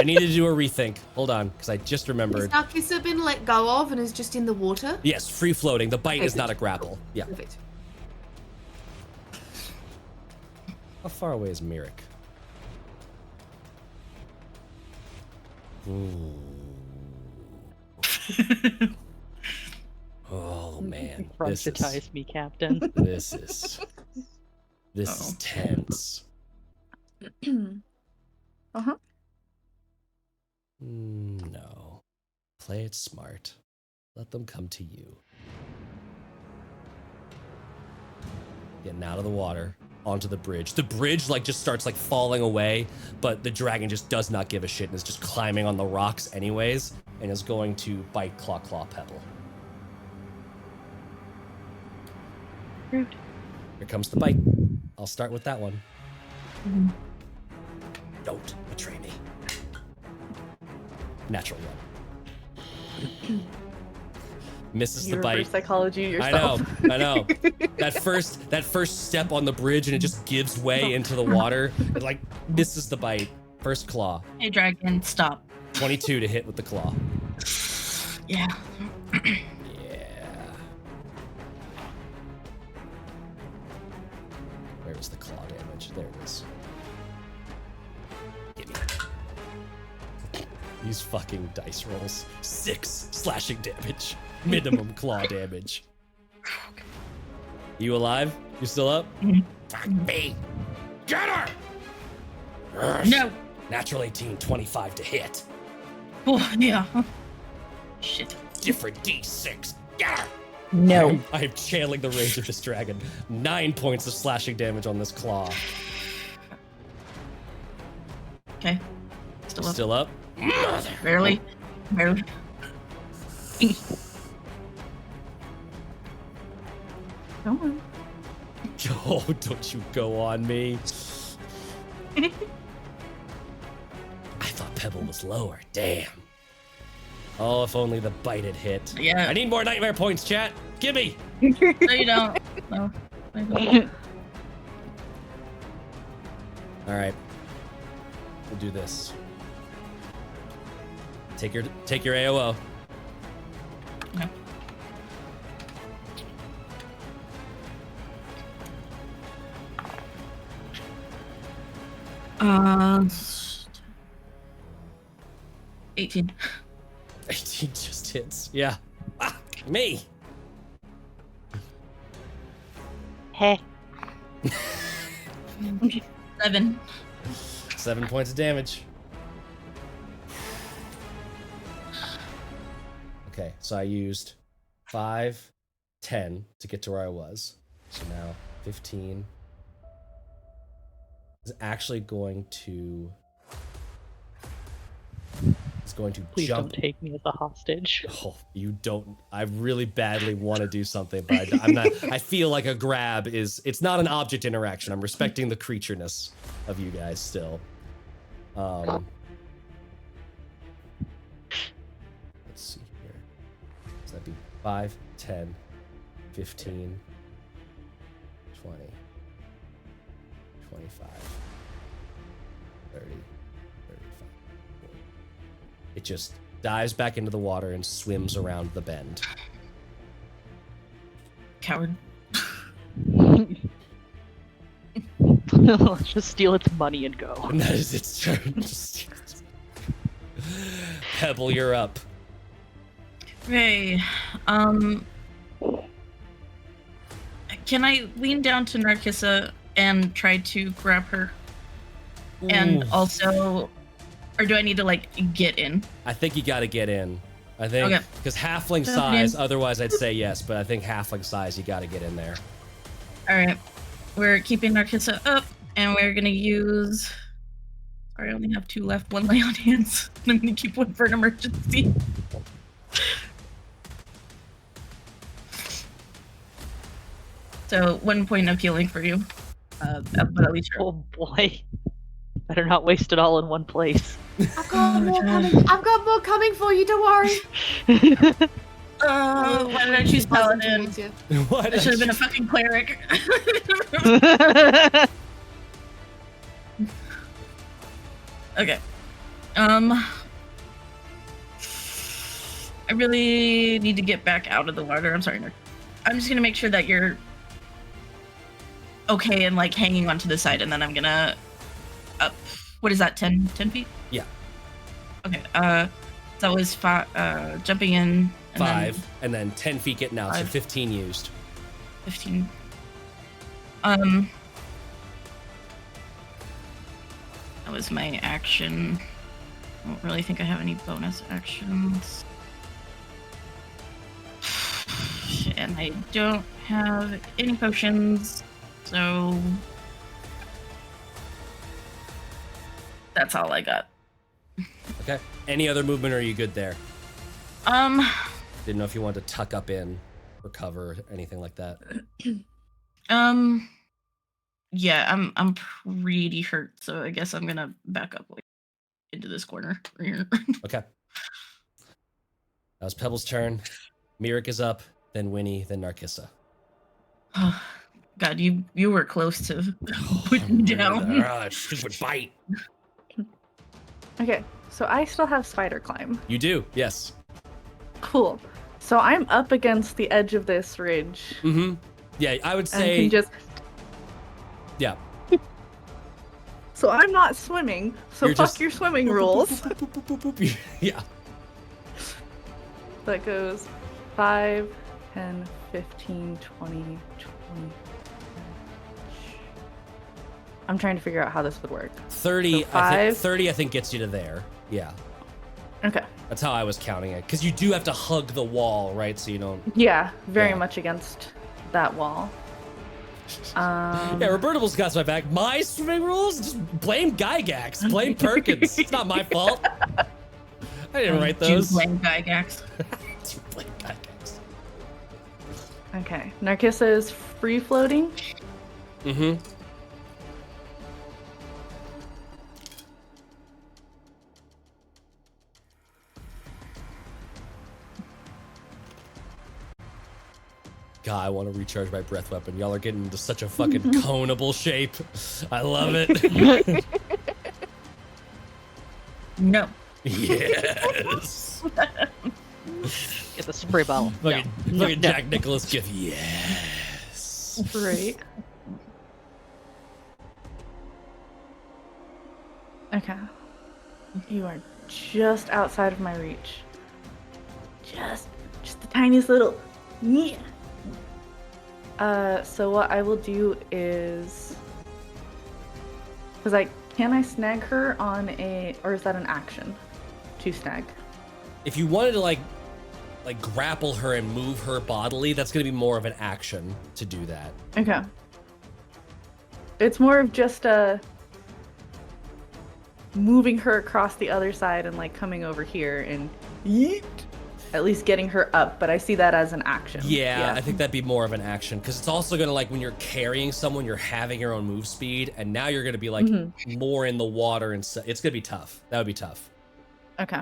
needed to do a rethink. Hold on, because I just Has remembered. Narkissa been let go of and is just in the water? Yes, free floating. The bite is Perfect. not a grapple. Yeah. Perfect. How far away is Miirik? Ooh. Oh man, Front-itize me, Captain. this is tense. Uh-huh. No, play it smart. Let them come to you. Getting out of the water onto the bridge. The bridge like just starts like falling away, but the dragon just does not give a shit and is just climbing on the rocks anyways, and is going to bite Claw Pebble. Rude. Here comes the bite. I'll start with that one. Mhm. Don't betray me. Natural one. Misses You the bite. reverse psychology I yourself. know. That first step on the bridge and it just gives way into the water. It like misses the bite. First claw. Hey, dragon, stop. 22 to hit with the claw. Yeah. Yeah. Where is the claw damage? There it is. Gimme. These fucking dice rolls. 6 slashing damage. Minimum claw damage. You alive? You still up? Mhm. Fuck me. Get her! No. Natural 18, 25 to hit. Oh, yeah. Shit. Different D6. Get her! No. I am channeling the rage of this dragon. 9 points of slashing damage on this claw. Okay. Still up. Still up? Barely. Barely. Come on. Oh, don't you go on me. I thought Pebble was lower. Damn. Oh, if only the bite had hit. Yeah. I need more nightmare points, chat. Gimme. No, you don't. No. I don't. All right. We'll do this. Take your AOO. Okay. Uh, 18. 18 just hits. Yeah. Ah, me. Hey. 7. 7 points of damage. Okay, so I used 5, 10 to get to where I was. So now 15 is actually going to Please jump. don't take me as a hostage. Oh, you don't. I really badly want to do something, but I'm not. I feel like a grab is. It's not an object interaction. I'm respecting the creatureness of you guys still. Let's see here. So that'd be 5, 10, 15, 20, 25, 30, 35, 40. It just dives back into the water and swims around the bend. Coward. Let's just steal its money and go. And that is its turn. Pebble, you're up. Okay. Can I lean down to Narkissa and try to grab her? And Ooh. also, or do I need to like get in? I think you got to get in. I think Okay. because halfling Jump size. in. Otherwise, I'd say yes, but I think halfling size, you got to get in there. All right. We're keeping Narkissa up, and we're gonna use. Sorry, I only have 2 left. 1 lay on hands. I'm gonna keep 1 for an emergency. So 1 point of healing for you. But at least you're. Oh boy. Better not waste it all in one place. I've got more coming. I've got more coming for you. Don't worry. Why did I choose paladin? What? I should have been a fucking cleric. Okay. I really need to get back out of the water. I'm sorry, Nick. I'm just gonna make sure that you're okay and like hanging onto the side, and then I'm gonna up. What is that? 10 feet? Yeah. Okay. So is jumping in. And 5, and then 10 feet getting out, so 5. 15 used. 15. That was my action. I don't really think I have any bonus actions. And I don't have any potions, so that's all I got. Okay. Any other movement, or are you good there? Didn't know if you wanted to tuck up in or cover or anything like that. Yeah, I'm pretty hurt, so I guess I'm gonna back up like into this corner right here. Okay. That was Pebble's turn. Miirik is up, then Winnie, then Narkissa. God, you were close to putting me down. Ah, stupid bite. Okay, so I still have spider climb. You do, yes. Cool. So I'm up against the edge of this ridge. Mm-hmm. Yeah, I would And say. can just. Yeah. So I'm not swimming. So You're fuck just- your swimming rules. Yeah. That goes 5, 10, 15, 20, 20. I'm trying to figure out how this would work. 30. So 5. 30. I think gets you to there. Yeah. Okay. That's how I was counting it, because you do have to hug the wall, right? So you don't. Yeah, very Yeah. much against that wall. Yeah, Robertable's got my back. My swimming rules? Just blame Gygax. Blame Perkins. It's not my fault. I didn't write those. Do blame Gygax. Blame Gygax. Okay. Narkissa is free floating. Mm-hmm. God, I want to recharge my breath weapon. Y'all are getting into such a fucking coneable shape. I love it. No. Yes. Get the spray bottle. Fucking, No. fucking No. Jack Nicholas gift. Yes. Great. Okay. You are just outside of my reach. Just the tiniest little. Yeah. So what I will do is, because can I snag her on or is that an action to snag? If you wanted to like grapple her and move her bodily, that's gonna be more of an action to do that. Okay. It's more of just moving her across the other side and like coming over here and yeet. At least getting her up, but I see that as an action. Yeah, I think that'd be more of an action, because it's also gonna, like, when you're carrying someone, you're having your own move speed, and now you're gonna be like more in the water, and it's gonna be tough. That would be tough. Okay.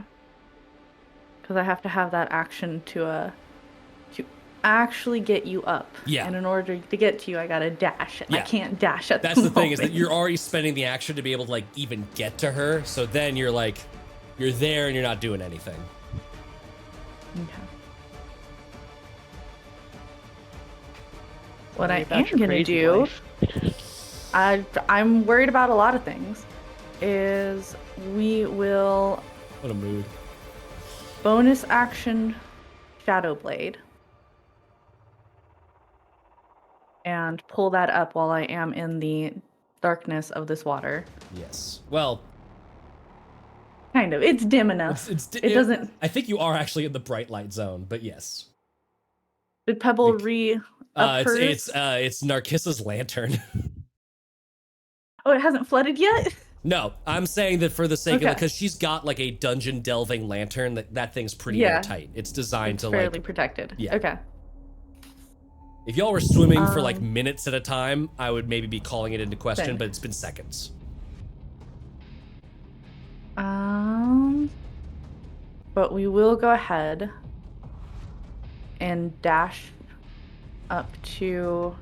Because I have to have that action to actually get you up. Yeah. And in order to get to you, I gotta dash. And I Yeah. can't dash at That's the the thing, is that moment. you're already spending the action to be able to like even get to her. So then you're there and you're not doing anything. Okay. What I About am your gonna crazy do, life. I'm worried about a lot of things, is we will What a mood. bonus action Shadow Blade and pull that up while I am in the darkness of this water. Yes. Well, Kind of. It's dim enough. it doesn't. I think you are actually in the bright light zone, but yes. Did Pebble up hers? It's Narkissa's lantern. Oh, it hasn't flooded yet? No, I'm saying that for the sake of it, Okay. because she's got like a dungeon delving lantern, that thing's pretty Yeah. airtight. It's designed It's to fairly like, protected. yeah. Okay. if y'all were swimming for like minutes at a time, I would maybe be calling it into question, Fair. but it's been seconds. But we will go ahead and dash up to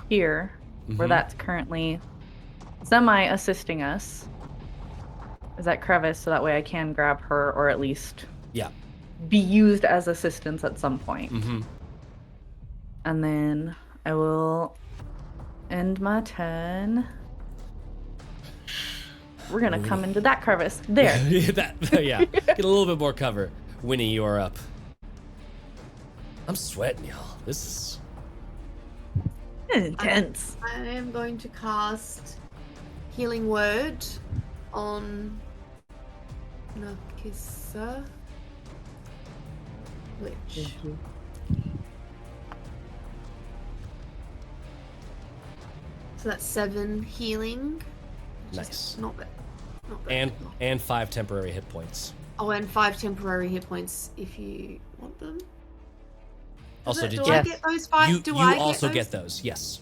here, where Mhm. that's currently semi-assisting us. Is that crevice, so that way I can grab her, or at least Yeah. be used as assistance at some point. Mm-hmm. And then I will End my turn. We're gonna come into that crevice. There. Yeah. Get a little bit more cover. Winnie, you are up. I'm sweating, y'all. This is Intense. I am going to cast Healing Word on Narkissa. Which... So that's 7 healing. nice. Not bad. Not bad. And 5 temporary hit points. Oh, and 5 temporary hit points if you want them. Also, do did I you? get those 5? You do I also get get those. Yes.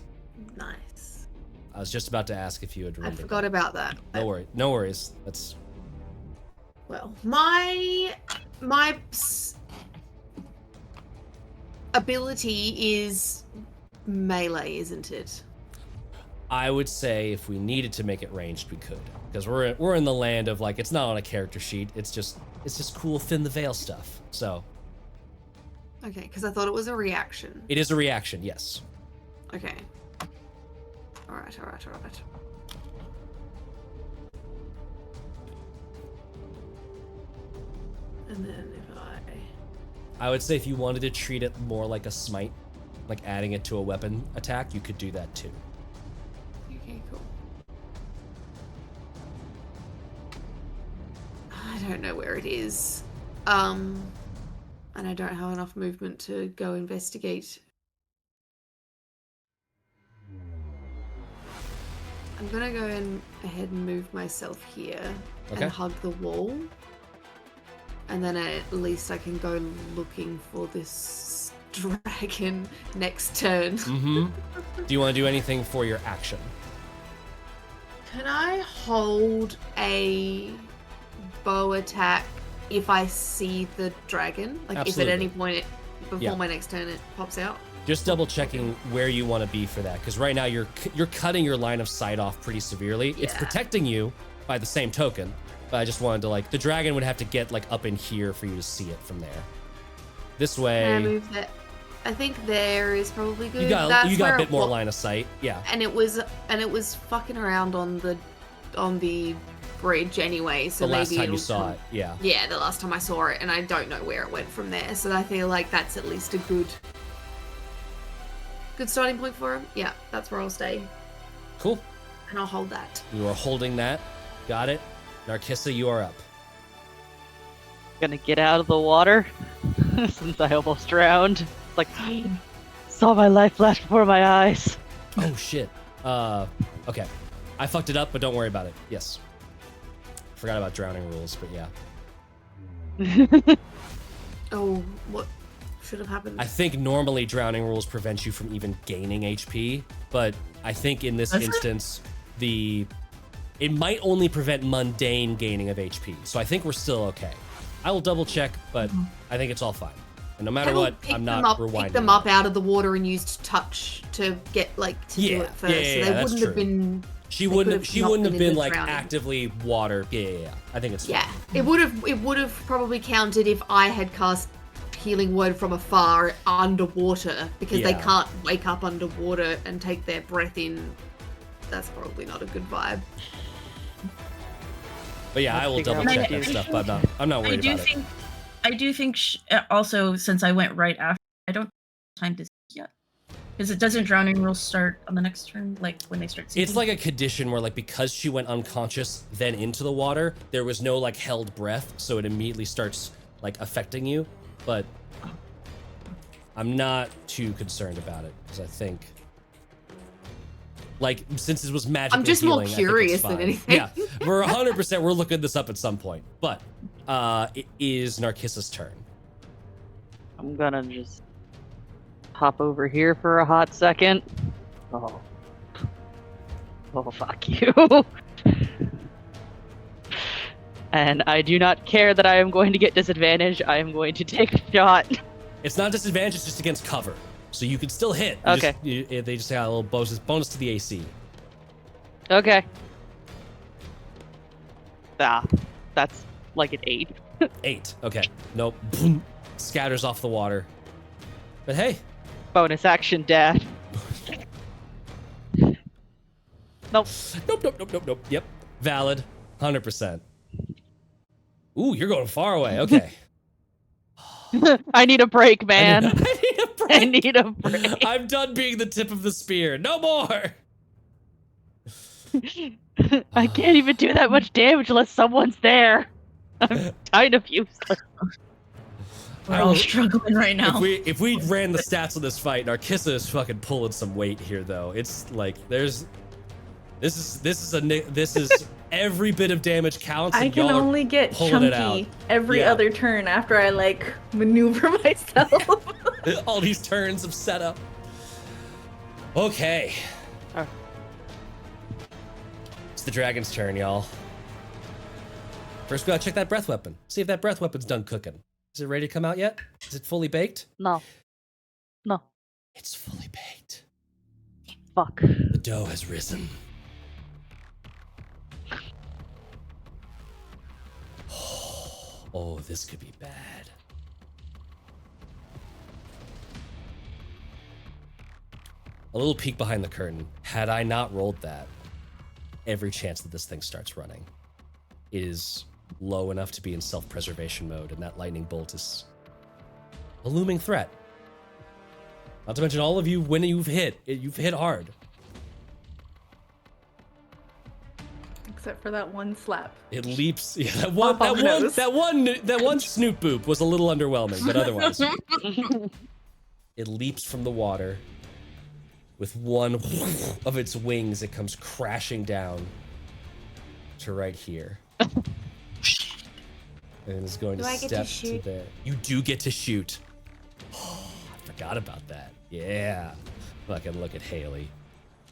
Nice. I was just about to ask if you had I remembered. forgot about that. No worries. That's Well, my ability is melee, isn't it? I would say if we needed to make it ranged, we could, because we're in the land of like it's not on a character sheet. It's just cool thin the veil stuff. So Okay, because I thought it was a reaction. it is a reaction. Yes. Okay. All right. And then if I would say if you wanted to treat it more like a smite, like adding it to a weapon attack, you could do that too. Okay, cool. I don't know where it is. And I don't have enough movement to go investigate. I'm gonna go ahead and move myself here Okay. and hug the wall. And then at least I can go looking for this dragon next turn. Mm-hmm. Do you want to do anything for your action? Can I hold a bow attack if I see the dragon? Like Absolutely. if at any point before Yeah. my next turn it pops out? Just double checking where you want to be for that, because right now you're cutting your line of sight off pretty severely. It's Yeah. protecting you by the same token, but I just wanted to like the dragon would have to get like up in here for you to see it from there. This Can I way, move that? I think there is probably good. you got That's a where bit it more wa- line of sight. Yeah. And it was fucking around on the bridge anyway. So The last maybe time you it'll saw come- it, yeah. Yeah, the last time I saw it, and I don't know where it went from there. So I feel like that's at least a good starting point for him. Yeah, that's where I'll stay, Cool. and I'll hold that. You are holding that. Got it. Narkissa, you are up. Gonna get out of the water since I almost drowned. It's like saw my life flash before my eyes. Oh shit. Okay. I fucked it up, but don't worry about it. Yes. Forgot about drowning rules, but yeah. Oh, what should have happened? I think normally drowning rules prevent you from even gaining HP, but I think in this Does it? instance, it might only prevent mundane gaining of HP. So I think we're still okay. I will double check, but I think it's all fine. And no matter Pebble what, picked I'm them not up, rewinding. picked them up out of the water and used touch to get to do Yeah, it first. yeah, So they that's wouldn't have true. been. She they wouldn't could have not have in been the like drowning. actively water. Yeah. I think it's fine. Yeah, it would have probably counted if I had cast Healing Word from afar underwater, because they Yeah. can't wake up underwater and take their breath in. That's probably not a good vibe. But yeah, I will Figure double out check what that to stuff, do. but I'm not worried about it. I do think also, since I went right after, I don't have time to see yet. Because it doesn't drowning rules start on the next turn, like when they start sinking? It's like a condition where, like, because she went unconscious then into the water, there was no like held breath, so it immediately starts like affecting you. But I'm not too concerned about it because I think, like, since it was magical, I'm just more healing, I think it's curious than fine. anything. Yeah, we're 100%. We're looking this up at some point, but it is Narkissa's turn. I'm gonna just hop over here for a hot second. Oh, fuck you. And I do not care that I am going to get disadvantage. I am going to take a shot. It's not disadvantage; it's just against cover, so you can still hit. Okay. They just got a little bonus to the AC. Okay. Ah, that's like an 8. 8. Okay. Nope. Boom. Scatters off the water. But hey, Bonus action, Dad. Nope. Nope. Yep. Valid. 100%. Ooh, you're going far away. Okay. I need a break, man. I need a break. I need a break. I'm done being the tip of the spear. No more. I can't even do that much damage unless someone's there. I'm kind of useless. We're all struggling right now. If we ran the stats of this fight, Narkissa is fucking pulling some weight here, though. It's like this is every bit of damage counts. I And can y'all are only get pulling it out. chunky every Yeah. other turn after I like maneuver myself. All these turns of setup. Okay. Oh. It's the dragon's turn, y'all. First, we gotta check that breath weapon. See if that breath weapon's done cooking. Is it ready to come out yet? Is it fully baked? No. It's fully baked. Fuck. The dough has risen. Oh, this could be bad. A little peek behind the curtain. Had I not rolled that, every chance that this thing starts running, it is low enough to be in self-preservation mode, and that lightning bolt is a looming threat. Not to mention all of you, when you've hit hard. Except for that one slap. It leaps. Yeah, that one snoot boop was a little underwhelming, but otherwise, it leaps from the water. With one of its wings, it comes crashing down to right here, and is going to Do I get to step to shoot? there. You do get to shoot. Oh, I forgot about that. Yeah, fucking look at Haley.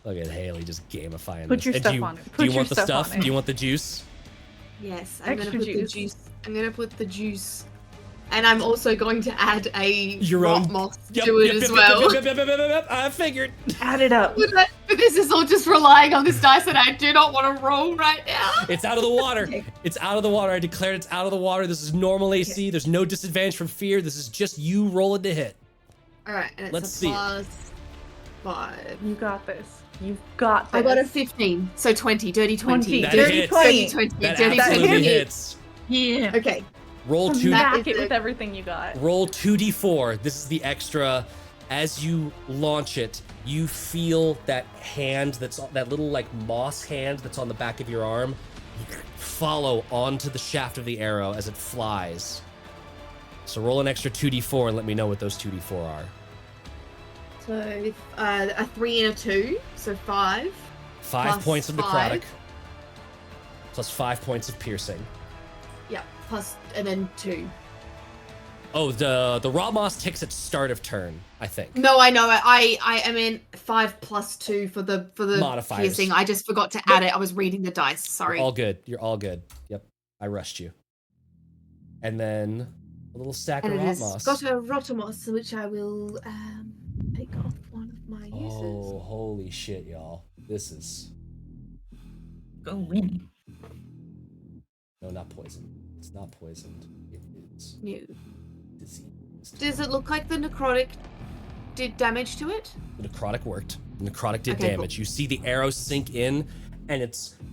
Look at Haley just gamifying Put this. your And stuff do you, on it. do Put you your want the stuff stuff? on it. Do you want the juice? Yes, I'm Extra gonna put juice. the juice. I'm gonna put the juice. And I'm also going to add a Your own- rot moss to it as well. Yep, I figured. Add it up. But this is all just relying on this dice that I do not want to roll right now. It's out of the water. It's out of the water. I declared it's out of the water. This is normal AC. There's no disadvantage from fear. This is just you rolling to hit. Alright, and it's Let's a see it. +5. You got this. You've got this. I got a 15, so 20, dirty 20. 20. That Dirty hits. 20. Dirty 20, That dirty absolutely 20. hits. Yeah. Okay, Roll two. That Smack is it with a- everything you got. Roll 2d4. This is the extra. As you launch it, you feel that hand that little like moss hand that's on the back of your arm follow onto the shaft of the arrow as it flies. So roll an extra 2d4 and let me know what those 2d4 are. so a 3 and a 2, so 5. 5 Plus points of 5. necrotic, plus 5 points of piercing. Yeah, plus, and then 2. Oh, the raw moss ticks at start of turn, I think. No, I know. I am in 5 plus 2 for the Modifiers. piercing. I just forgot to add it. I was reading the dice. Sorry. You're all good. You're all good. Yep, I rushed you. And then a little stack And of it rot has moss. got a rotomos, which I will take off one of my uses. Oh, holy shit, y'all! This is Go win. no, not poison. It's not poisoned. It is New. diseased. Does it look like the necrotic did damage to it? The necrotic worked. The necrotic did Okay, damage. You see the arrow sink in, and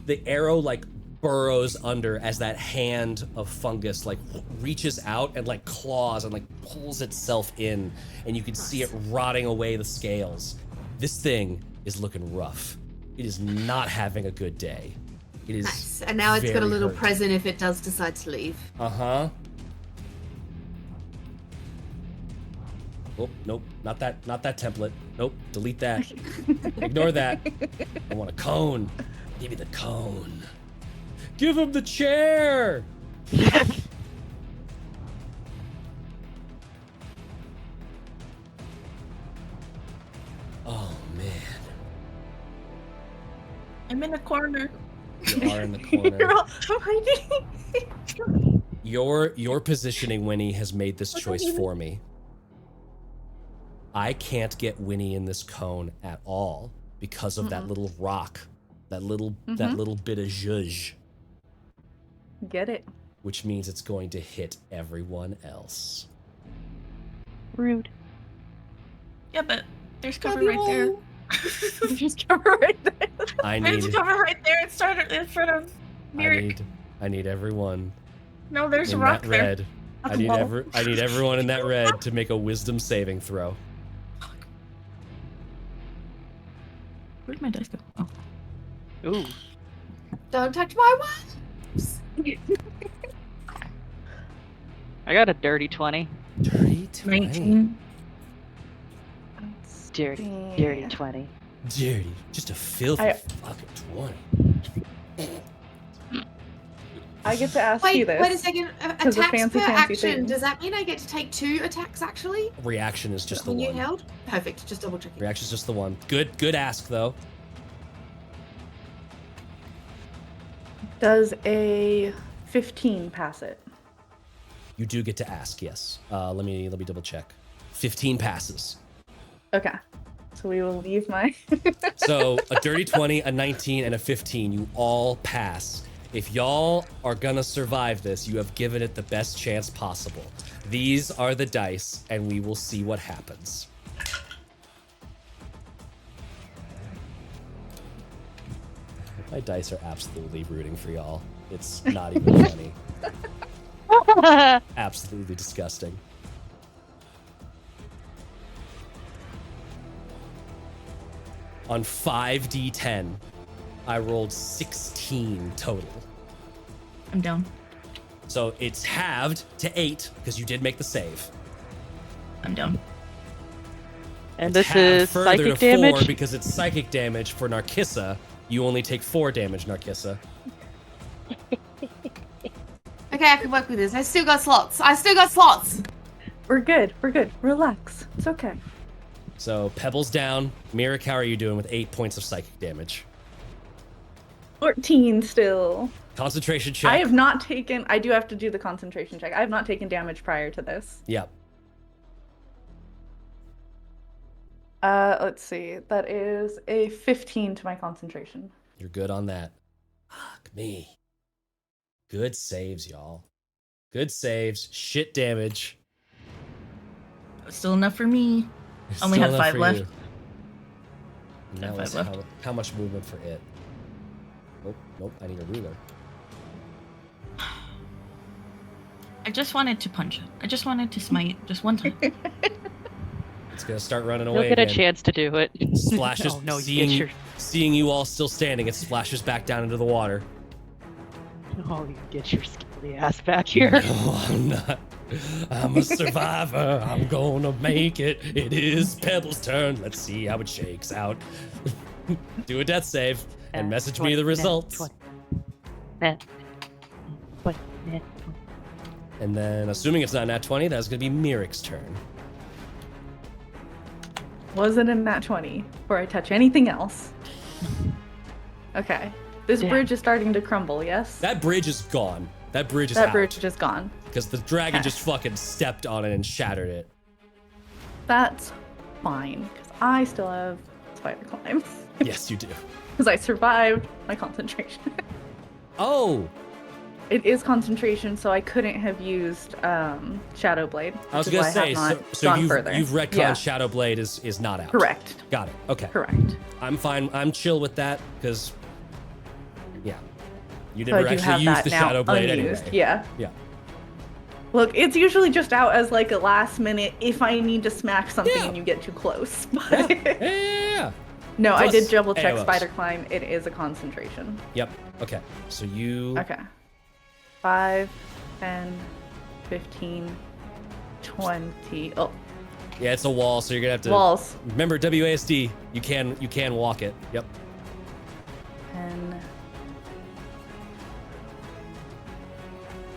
the arrow like burrows under as that hand of fungus like reaches out and like claws and like pulls itself in, and you can see it rotting away the scales. This thing is looking rough. It is not having a good day. It is Nice. And now it's got a very little hurt. present if it does decide to leave. Uh-huh. Oh, nope, not that template. Nope, delete that. Ignore that. I want a cone. Give me the cone. Give him the chair! Oh, man. I'm in a corner. You are in the You're corner. all hiding. Your positioning, Winnie, has made this choice for me. I can't get Winnie in this cone at all because of that little rock, that little bit of zhuzh, Get it. which means it's going to hit everyone else. Rude. Yeah, but there's cover right there. Just cover right there. I There's need, cover right there. It started in front of Miirik. I need everyone No, there's a in rock that there. red. I need everyone in that red to make a wisdom saving throw. Where'd my dice go? Oh. Ooh. Don't touch my words. I got a dirty 20. Dirty 20. 19. Dirty, Yeah. dirty 20. Dirty. Just a filthy fucking 20. I get to ask you Wait, this. wait a second. 'cause the Attacks fancy, per fancy action. things. Does that mean I get to take 2 attacks actually? Reaction is just the When you one. held? Perfect. Just double checking. Reaction's just the one. Good ask though. Does a 15 pass it? You do get to ask, yes. Let me double check. 15 passes. Okay. So we will leave my. So a dirty 20, a 19, and a 15, you all pass. If y'all are gonna survive this, you have given it the best chance possible. These are the dice, and we will see what happens. My dice are absolutely rooting for y'all. It's not even funny. Absolutely disgusting. On 5d10, I rolled 16 total. I'm down. So it's halved to 8 because you did make the save. I'm down. And It's this halved is further psychic to 4 damage. because it's psychic damage for Narkissa. You only take 4 damage, Narkissa. Okay, I can work with this. I still got slots. We're good. We're good. Relax. It's okay. So Pebble's down. Miirik, how are you doing with 8 points of psychic damage? 14 still. Concentration check. I have not taken. I do have to do the concentration check. I have not taken damage prior to this. Yep. Let's see. That is a 15 to my concentration. You're good on that. Fuck me. Good saves, y'all. Good saves. Shit damage. Still enough for me. There's Only still had enough 5 for left. you. And that Had was 5 left. how much movement for it? Nope, I need a ruler. I just wanted to punch it. I just wanted to smite just one time. It's gonna start running You'll away get a again. chance to do it. Splashes, Oh, no, you seeing, get your... seeing you all still standing, it splashes back down into the water. Oh, you get your scaly ass back here. No, I'm not. I'm a survivor. I'm gonna make it. It is Pebble's turn. Let's see how it shakes out. Do a death save and message me the results. And then, assuming it's not nat 20, that's gonna be Miirik's turn. Wasn't in that 20 before I touch anything else. Okay. This Yeah. bridge is starting to crumble, yes? That bridge is gone. That bridge is That out. bridge is gone. Because the dragon Okay. just fucking stepped on it and shattered it. That's fine, because I still have spider climb. Yes, you do. Because I survived my concentration. Oh, It is concentration, so I couldn't have used Shadow Blade. I was which is gonna why I say, have so, not so gone you've further. retconned Yeah. Shadow Blade is not out. Correct. Got it. Okay. Correct. I'm fine. I'm chill with that because, yeah, you So never I do actually have used that the now Shadow Blade unused. anyway. Yeah. Yeah. Look, it's usually just out as like a last minute if I need to smack something Yeah. and you get too close. Yeah. Yeah. No, I Plus did double check AOS. spider climb. It is a concentration. Yep. Okay. So you. Okay. 5, 10, 15, 20. Oh, Yeah, it's a wall, so you're gonna have to. walls. Remember WASD. You can walk it. Yep. 10.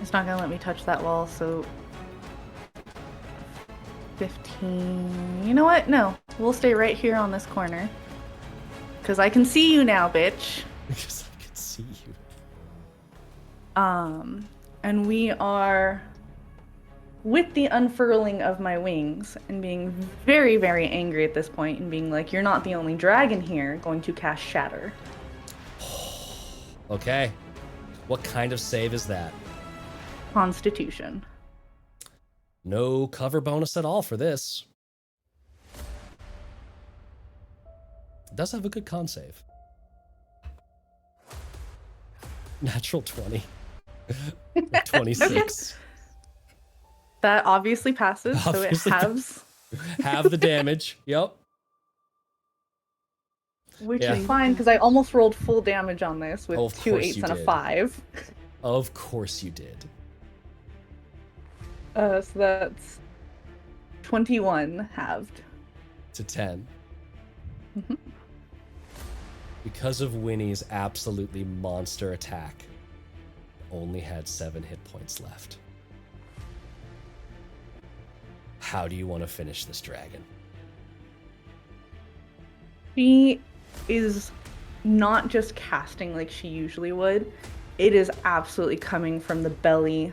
It's not gonna let me touch that wall, so 15. You know what? No, we'll stay right here on this corner. Cause I can see you now, bitch. Because I can see you. And we are with the unfurling of my wings and being very, very angry at this point and being like, you're not the only dragon here, going to cast Shatter. Okay. What kind of save is that? Constitution. No cover bonus at all for this. does have a good con save. Natural 20. 26. That obviously passes, Obviously so it halves, Have the damage. Yep. which Yeah. is fine because I almost rolled full damage on this with Oh, of 2 course 8s you and a did. 5. Of course you did. So that's 21 halved. To 10. Mhm. Because of Winnie's absolutely monster attack, only had 7 hit points left. How do you want to finish this dragon? She is not just casting like she usually would. It is absolutely coming from the belly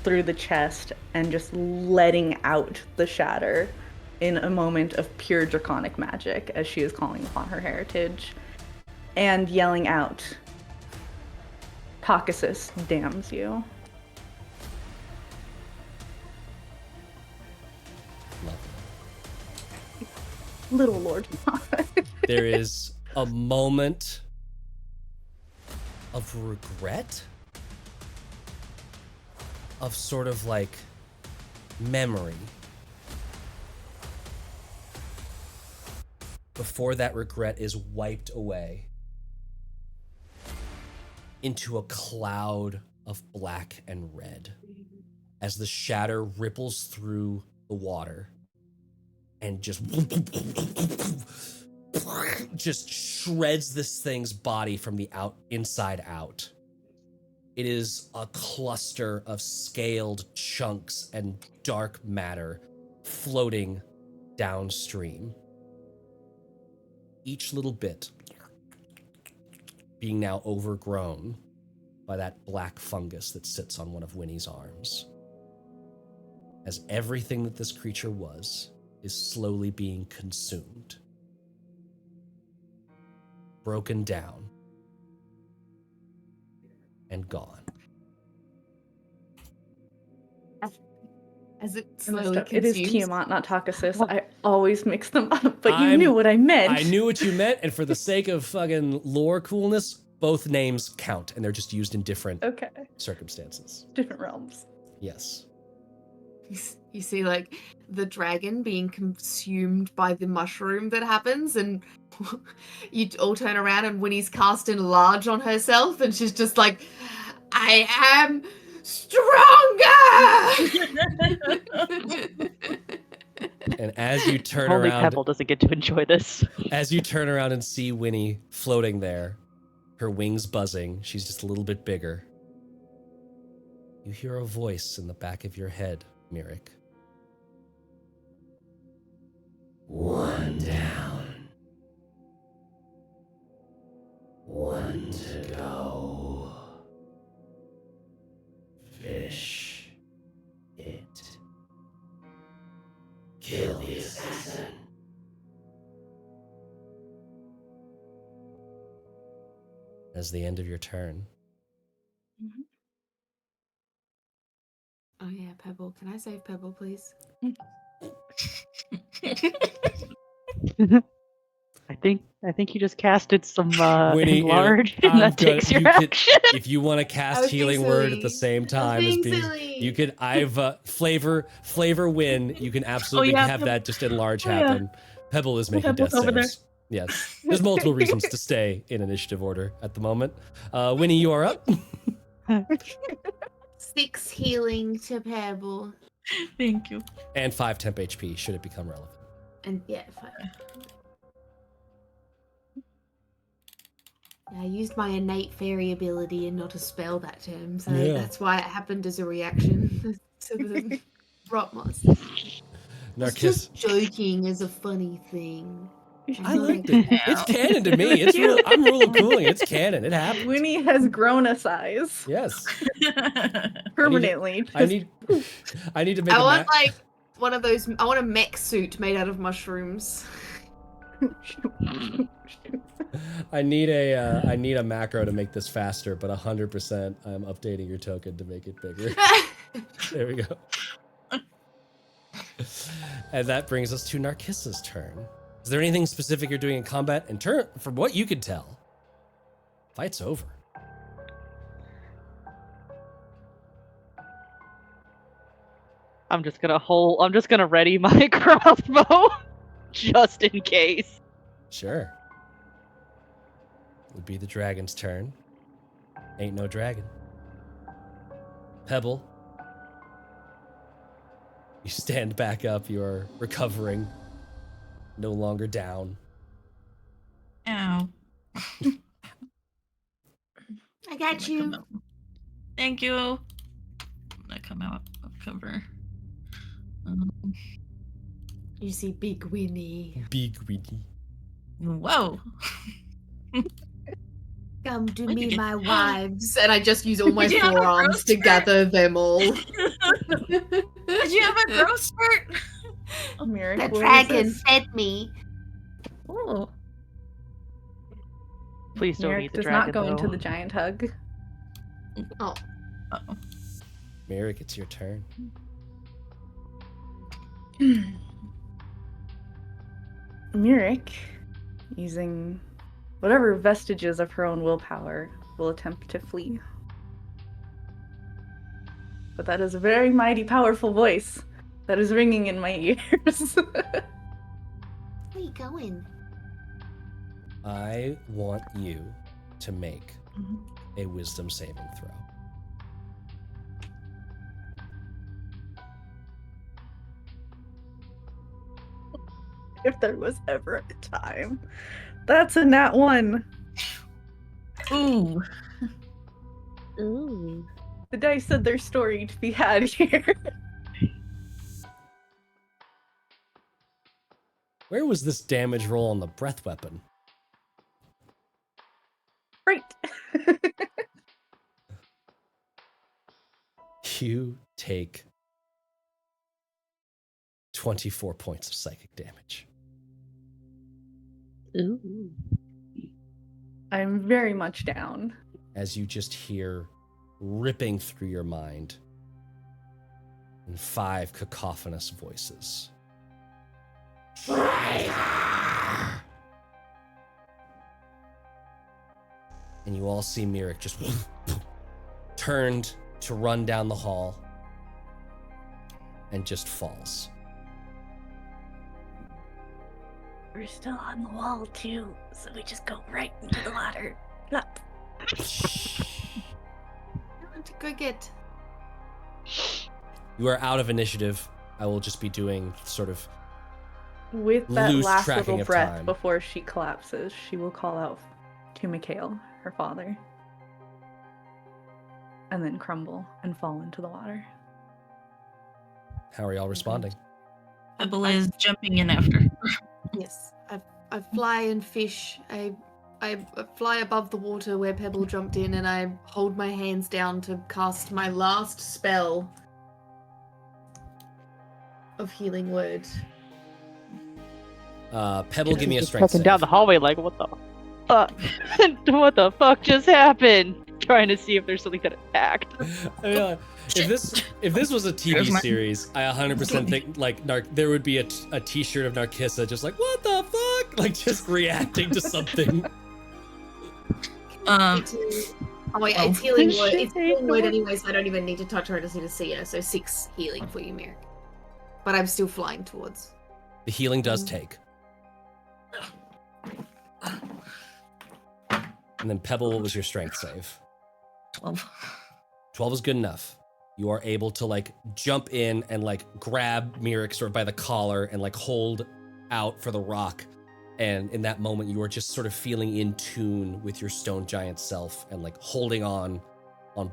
through the chest and just letting out the shatter in a moment of pure draconic magic as she is calling upon her heritage and yelling out, Caucasus damns you. Lovely. Little Lord. There is a moment of regret, of sort of like memory, before that regret is wiped away into a cloud of black and red as the shatter ripples through the water and just shreds this thing's body from the inside out. It is a cluster of scaled chunks and dark matter floating downstream. Each little bit being now overgrown by that black fungus that sits on one of Winnie's arms. As everything that this creature was is slowly being consumed, broken down, and gone. As it slowly It is consumes. Tiamat, not Caucasus. I always mix them up, but you I'm- knew what I meant. I knew what you meant, and for the sake of fucking lore coolness, both names count, and they're just used in different Okay, circumstances. different realms. Yes. You see, like, the dragon being consumed by the mushroom that happens, and you all turn around, and Winnie's cast enlarge on herself, and she's just like, I am stronger! And as you turn Only around, Pebble doesn't get to enjoy this. as you turn around and see Winnie floating there, her wings buzzing, she's just a little bit bigger. You hear a voice in the back of your head, Miirik. One down. One to go. Finish it. Kill the assassin. As the end of your turn, Oh yeah, Pebble. Can I save Pebble, please? I think you just casted some Winnie, enlarge, and I'm that gonna- takes your you could- action. if you want to I cast was being healing word at the silly. same time as being, silly. you could. Flavor win. You can absolutely yeah, have that just enlarge oh, yeah. happen. Pebble is making Pebble's death over there. saves. Yes, there's multiple reasons to stay in initiative order at the moment. Winnie, you are up. 6 healing to Pebble. Thank you. And 5 temp HP should it become relevant. And yeah, 5. I used my innate fairy ability and not a spell that term, so Yeah. that's why it happened as a reaction to the rot monster. I was Narkissa. just joking as a funny thing. I liked it. It's canon to me. I'm rule cooling. It's canon. It happened. Winnie has grown a size Yes. permanently. I need to make I a want like one of those. I want a mech suit made out of mushrooms. I need a macro to make this faster, but 100% I'm updating your token to make it bigger. There we go. And that brings us to Narkissa's turn. Is there anything specific you're doing in combat? And from what you could tell, fight's over. I'm just gonna ready my crossbow just in case. Sure. Would be the dragon's turn. Ain't no dragon. Pebble. You stand back up, you're recovering. No longer down. Ow. I got you. Thank you. I'm gonna come out of cover. You see Big Winnie. Big Winnie. Whoa. Come to Where'd you me, get- my wives. And I just use all my Did you have a forearms growth to spurt? gather them all. Did you have a growth spurt? Miirik, The what is dragon this? fed me. Oh. Please don't Miirik eat the does dragon, not go into though. the giant hug. Oh, Uh-oh. Miirik, it's your turn. Miirik, using whatever vestiges of her own willpower, will attempt to flee. But that is a very mighty, powerful voice that is ringing in my ears. where are you going? I want you to make a wisdom saving throw. If there was ever a time. That's a nat 1. Ooh. Ooh. The dice said there's story to be had here. Where was this damage roll on the breath weapon? Right. You take 24 points of psychic damage. Ooh. I'm very much down. As you just hear ripping through your mind in 5 cacophonous voices. And you all see Miirik just turned to run down the hall and just falls. We're still on the wall too, so we just go right into the ladder. Up. I want to go get. You are out of initiative. I will just be doing sort of With that loose last tracking little of breath time. before she collapses, she will call out to Mikhail, her father, and then crumble and fall into the water. How are y'all responding? Pebble is jumping in after. Yes, I fly and fish. I fly above the water where Pebble jumped in, and I hold my hands down to cast my last spell of healing word. Pebble, give me a Just strength fucking save. down the hallway like, what the fuck? What the fuck just happened? Trying to see if there's something that attacked. I mean, if this was a TV There's my- series, I 100% think like there would be a T-shirt of Narkissa just like what the fuck, like just reacting to something. Um, Oh wait, Oh. it's healing word. Shit, It's healing no. word anyway, so I don't even need to touch her. I just need to see her. So 6 healing for you, Miirik. But I'm still flying towards. The healing does take. And then Pebble, what was your strength save? 12. 12 is good enough. You are able to like jump in and like grab Miirik sort of by the collar and like hold out for the rock. And in that moment, you are just sort of feeling in tune with your stone giant self and like holding on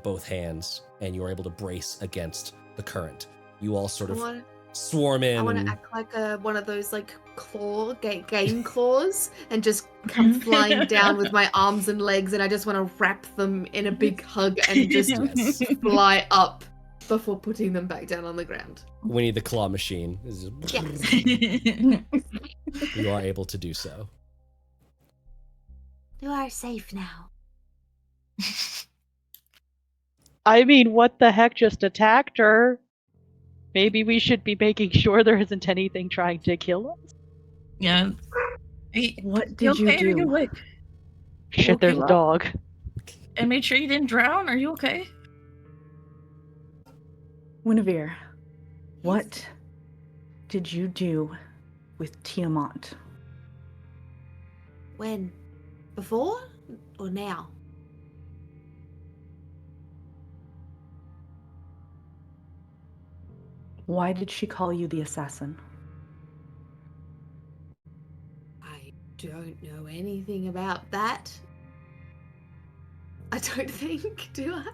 both hands. And you are able to brace against the current. You all sort of swarm in. I want and- to act like one of those like game claws and just come flying down with my arms and legs, and I just want to wrap them in a big hug and just Yes. fly up before putting them back down on the ground. We need the claw machine. This is- Yes. You are able to do so. You are safe now. I mean, what the heck just attacked her? Maybe we should be making sure there isn't anything trying to kill us. Yeah, Hey, What did you okay? Are you do? awake? Shit, there's a Okay. dog. And made sure you didn't drown. Are you okay? Wynvyre, what did you do with Tiamat? When? Before or now? Why did she call you the assassin? I don't know anything about that. I don't think, do I?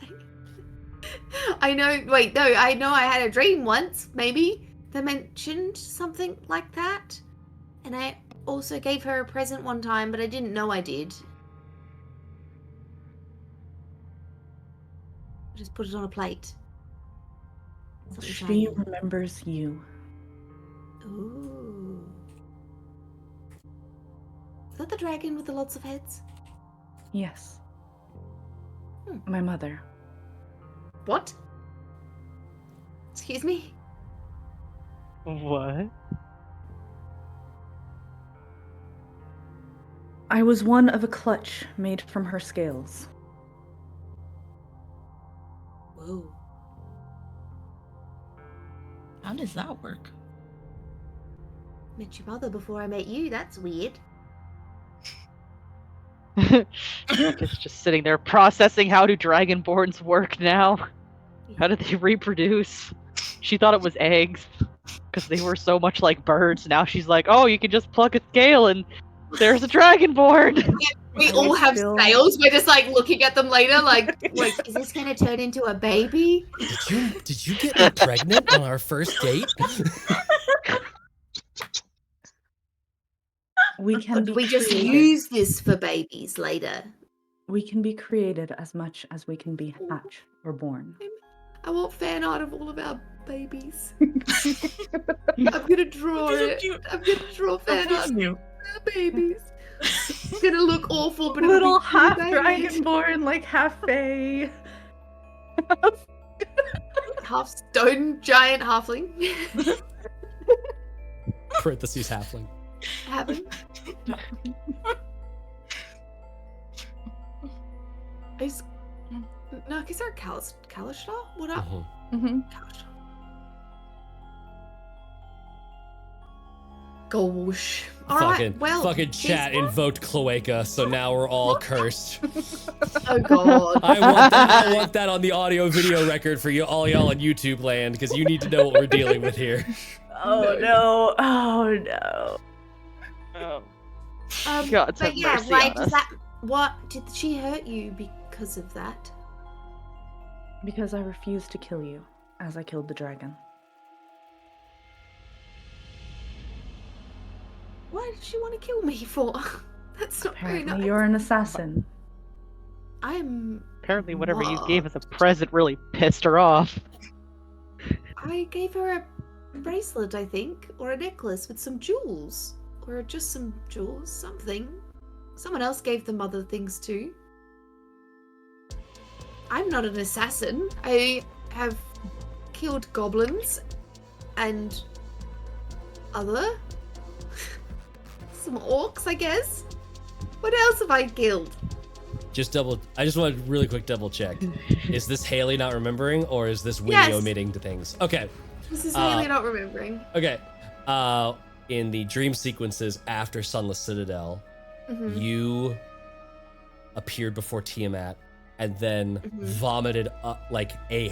I know I had a dream once, maybe, that mentioned something like that. And I also gave her a present one time, but I didn't know I did. I just put it on a plate. Something She shiny. remembers you. Ooh. Is that the dragon with the lots of heads? Yes. Hmm. My mother. What? Excuse me? What? I was one of a clutch made from her scales. Whoa. How does that work? Met your mother before I met you. That's weird. Just sitting there processing how do dragonborns work now? How do they reproduce? She thought it was eggs because they were so much like birds. Now she's like, oh, you can just pluck a scale and there's a dragonborn. We I all have still- scales. We're just like looking at them later, like, is this gonna turn into a baby? Did you get me pregnant on our first date? We can Or be do we just created. use this for babies later? We can be created as much as we can be hatched or born. I want fan art of all of our babies. I'm gonna draw That'd be so it. cute. I'm gonna draw fan art of You. our babies. It's gonna look awful, but Little it'll be cute half babies. dragonborn, like half fae. Half stone giant halfling. Parentheses halfling. Happen. Is Narkissa or Kalishtar? What up? Mhm. Mm-hmm. Kalishtar. Gosh. Alright, well. fucking chat invoked Cloaca, so now we're all cursed. Oh god. I want that on the audio video record for you all y'all on YouTube land, because you need to know what we're dealing with here. Oh no! Oh no! Oh, God, but have yeah, mercy why on does us. that? What did she hurt you because of that? Because I refused to kill you, as I killed the dragon. Why did she want to kill me for? That's not very Apparently, nice. you're an assassin. I'm. Apparently, whatever you What? gave as a present really pissed her off. I gave her a bracelet, I think, or a necklace with some jewels, or just some jewels, something. Someone else gave them other things too. I'm not an assassin. I have killed goblins and other some orcs, I guess. What else have I killed? I just want to really quick double check. Is this Haley not remembering, or is this Winnie Yes. omitting the things? Okay. This is really not remembering. Okay. In the dream sequences after Sunless Citadel, Mhm. you appeared before Tiamat and then vomited up like a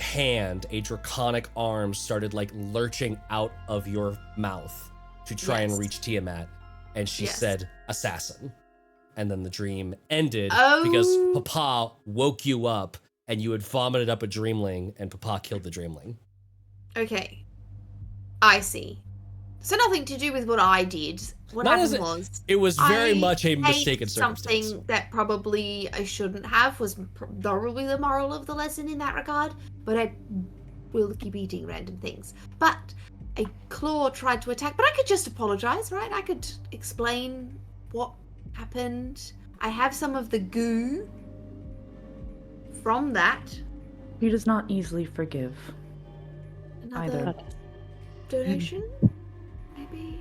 draconic arm started like lurching out of your mouth to try and Yes. reach Tiamat. And she Yes. said, assassin. And then the dream ended Oh. because Papa woke you up and you had vomited up a dreamling and Papa killed the dreamling. Okay. I see. So nothing to do with what I did. What Not as happened was It was very I much a ate mistaken circumstance. something that probably I shouldn't have was probably the moral of the lesson in that regard. But I will keep eating random things. But a claw tried to attack. But I could just apologize, right? I could explain what happened. I have some of the goo from that. He does not easily forgive. Another Either. donation, maybe.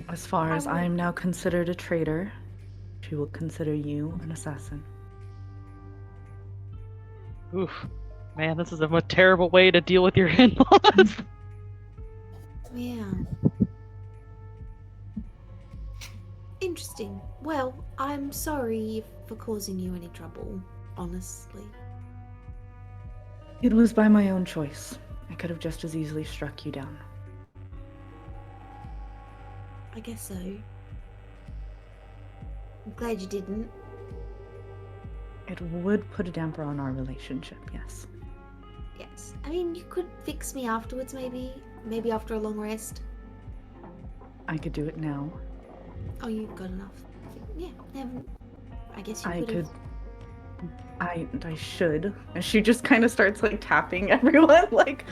As far as I am now considered a traitor, she will consider you an assassin. Oof. Man, this is a terrible way to deal with your in-laws. Yeah. Interesting. Well, I'm sorry for causing you any trouble, honestly. It was by my own choice. I could have just as easily struck you down. I guess so. I'm glad you didn't. It would put a damper on our relationship, yes. Yes. I mean, you could fix me afterwards, maybe. Maybe after a long rest. I could do it now. Oh, you've got enough. Yeah, I guess you I could. I should. And she just kind of starts like tapping everyone, like.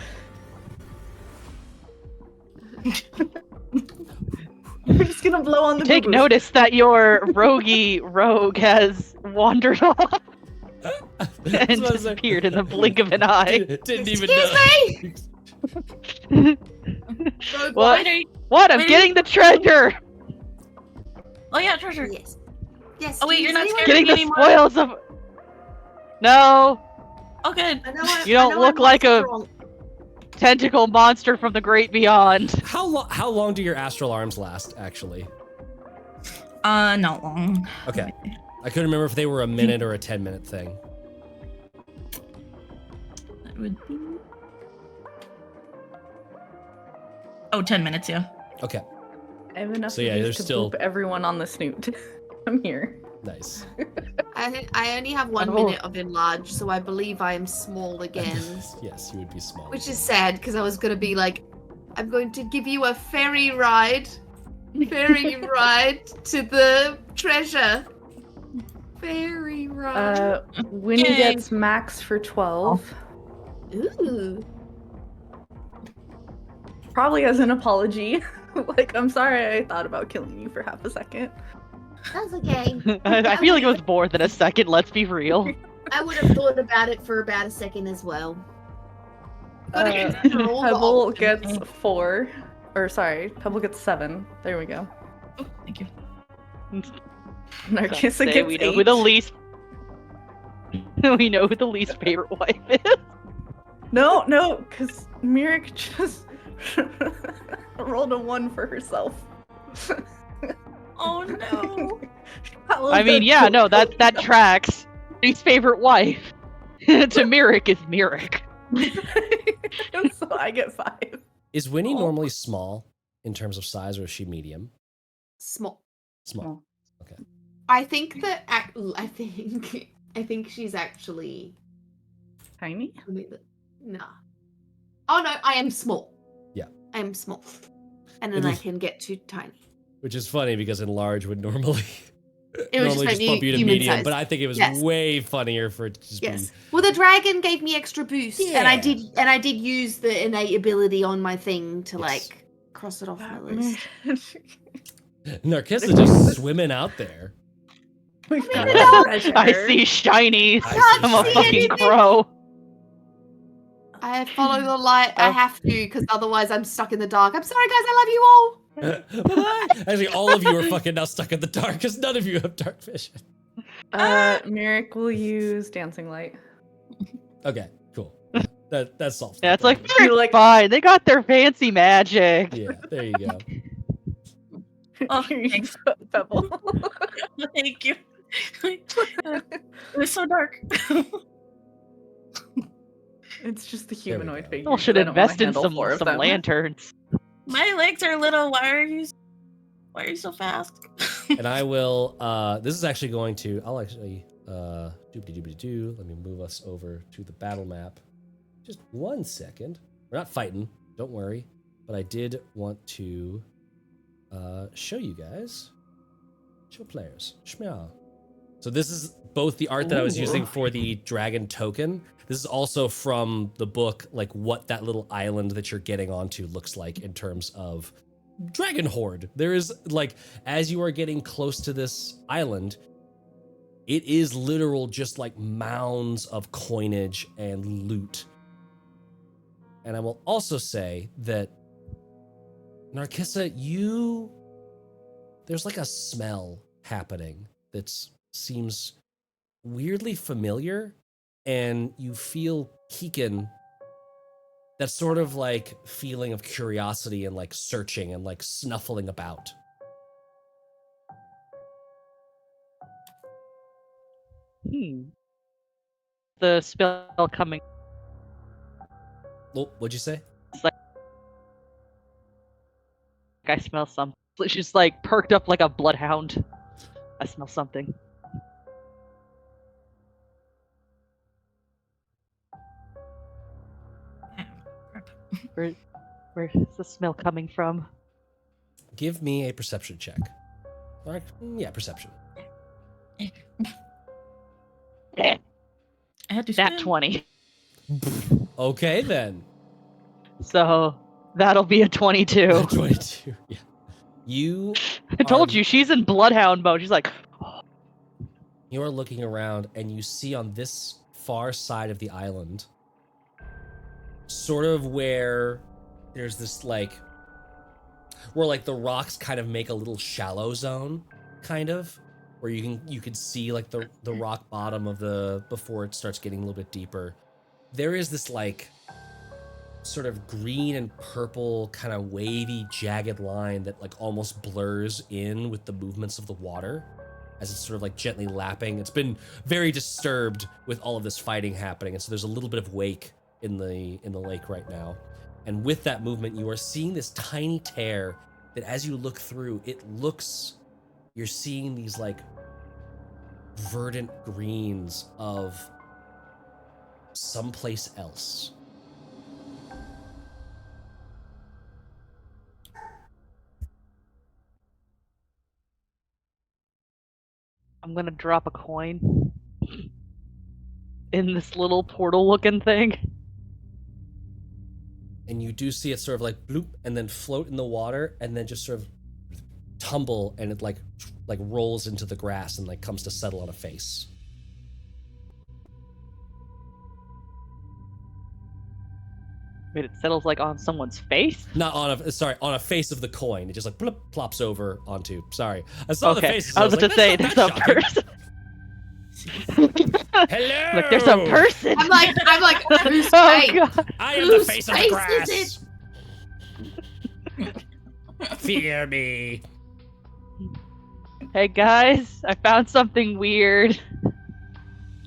We're just gonna blow on the Take boo-boos. notice that your roguey rogue has wandered off and disappeared in the blink of an eye. Didn't even Excuse know. me! What? Wait, What? I'm wait. getting the treasure! oh yeah, treasure. Yes. Yes. Oh, wait, does you're not anyone- scared? Getting the anymore? spoils of... No! Oh good. I know You don't I know look I'm like a- strong. Tentacle monster from the great beyond. How long do your astral arms last, actually? Not long. Okay. I couldn't remember if they were a minute or a 10-minute thing. That would be. Oh, 10 minutes, yeah. Okay, I have enough So, yeah, of these there's to still- boop everyone on the snoot. I'm here. nice. I only have 1 Oh. minute of enlarge, so I believe I am small again. Yes, you would be small. Which is sad, because I was gonna be like, I'm going to give you a ferry ride to the treasure. Ferry ride. Winnie Yay. gets max for 12. Ooh. Probably as an apology. Like, I'm sorry I thought about killing you for half a second. That's okay. I feel like it was more than a second, let's be real. I would have thought about it for about a second as well. Gotta consider all the Pebble options. gets 4. Or, sorry, Pebble gets 7. There we go. Oh, thank you. Narkissa Say gets we know 8. who the least... we know who the least favorite wife is. No, because Miirik just rolled a 1 for herself. Oh no. I mean, yeah, no, that tracks. Least favorite wife to Miirik is Miirik. So I get 5. Is Winnie Oh. normally small in terms of size, or is she medium? Small. Small. I think that I think she's actually Tiny? nah. Oh no, I am small. Yeah. I am small. And then It I was- can get to tiny. Which is funny because enlarge would normally It was just normally like bump you to human medium, size. but I think it was Yes. way funnier for it to just Yes. be. Well, the dragon gave me extra boost, and I Yeah. did use the innate ability on my thing to Yes. like cross it off my list. Narkissa just swimming out there. We've I got mean, no. treasure. I see shinies. I see I'm a shinies. fucking anything. crow. I follow the light. I Oh. have to, because otherwise I'm stuck in the dark. I'm sorry, guys. I love you all. Actually, all of you are fucking now stuck in the dark because none of you have dark vision. Miirik will use dancing light. Okay, cool. That solves. Yeah, that it's like, problem. You're like- fine. They got their fancy magic. Yeah, there you go. Oh, Here you thanks. go, Pebble. Thank you. It was so dark. It's just the we humanoid go. figure. People should I don't wanna invest in handle some 4 of them. lanterns. My legs are little. Why are you so fast? And I will. This is actually going to. I'll actually. Doobity-doobity-doo. Let me move us over to the battle map. Just 1 second. We're not fighting. Don't worry. But I did want to show you guys. Show players. Shmeow. So this is both the art that I was Ooh. using for the dragon token. This is also from the book, like what that little island that you're getting onto looks like in terms of dragon horde. There is like, as you are getting close to this island, it is literal just like mounds of coinage and loot. And I will also say that Narkissa, you there's like a smell happening that seems weirdly familiar, and you feel Keegan that sort of like feeling of curiosity and like searching and like snuffling about. The spell coming. Oh, what'd you say? It's like I smell something. She's like perked up like a bloodhound. I smell something. Where's the smell coming from? Give me a perception check. Or, yeah, perception. I had to Nat spin. 20. Okay, then. So that'll be a 22. 22. Yeah. You I told you, she's in bloodhound mode. She's like, You are looking around and you see on this far side of the island, sort of where there's this like, where like the rocks kind of make a little shallow zone, kind of, where you can see like the rock bottom of the, before it starts getting a little bit deeper. There is this like sort of green and purple kind of wavy jagged line that like almost blurs in with the movements of the water as it's sort of like gently lapping. It's been very disturbed with all of this fighting happening, and so there's a little bit of wake in the lake right now. And with that movement, you are seeing this tiny tear that as you look through, you're seeing these like verdant greens of someplace else. I'm gonna drop a coin in this little portal looking thing. And you do see it sort of like bloop and then float in the water and then just sort of tumble, and it like rolls into the grass and like comes to settle on a face. Wait, it settles like on someone's face? Not on a face of the coin. It just like bloop, plops over onto. Sorry, I saw the Okay, faces. I was about to say, there's a person. Hello. Look, there's a person. I'm like, who's Oh face? god. I am the Whose face of the face grass. is Fear me. Hey guys, I found something weird.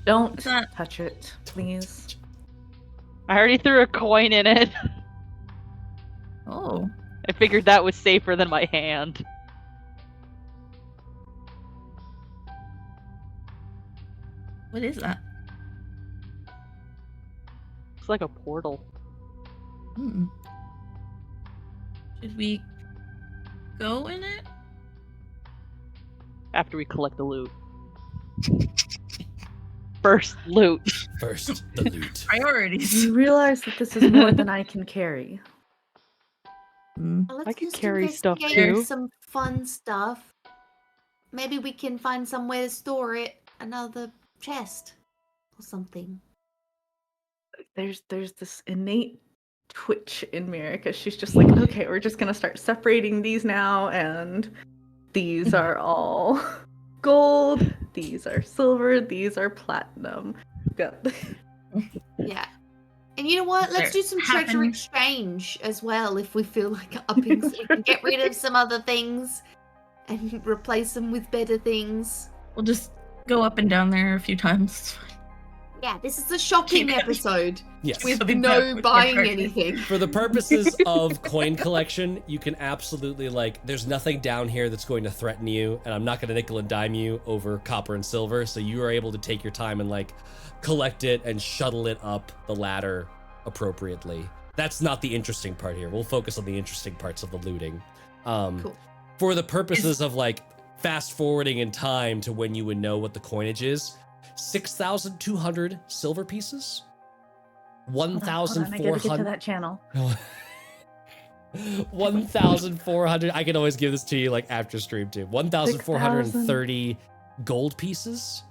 Don't What's that? touch it, please. I already threw a coin in it. Oh. I figured that was safer than my hand. What is that? It's like a portal. Hmm. Should we go in it? After we collect the loot. First loot. First, the loot. Priorities. You realize that this is more than I can carry. Hmm. Let's I can just carry stuff, investigate too. some fun stuff. Maybe we can find somewhere to store it. Another chest or something. There's this innate twitch in Miirik as she's just like, okay, we're just gonna start separating these now, and these are all gold, these are silver, these are platinum. Got Yeah. And you know what? Let's do some treasure Happen- exchange as well if we feel like upping so we can get rid of some other things and replace them with better things. We'll just go up and down there a few times. Yeah, this is a shopping episode Yes. with Something no that- buying anything. For the purposes of coin collection, you can absolutely like, there's nothing down here that's going to threaten you, and I'm not going to nickel and dime you over copper and silver, so you are able to take your time and like collect it and shuttle it up the ladder appropriately. That's not the interesting part here. We'll focus on the interesting parts of the looting. Cool. For the purposes of like fast forwarding in time to when you would know what the coinage is, 6,200 silver pieces, Hold on, I gotta get to 1,400. that channel. 1,400. I can always give this to you like after stream too. 1,430 gold pieces.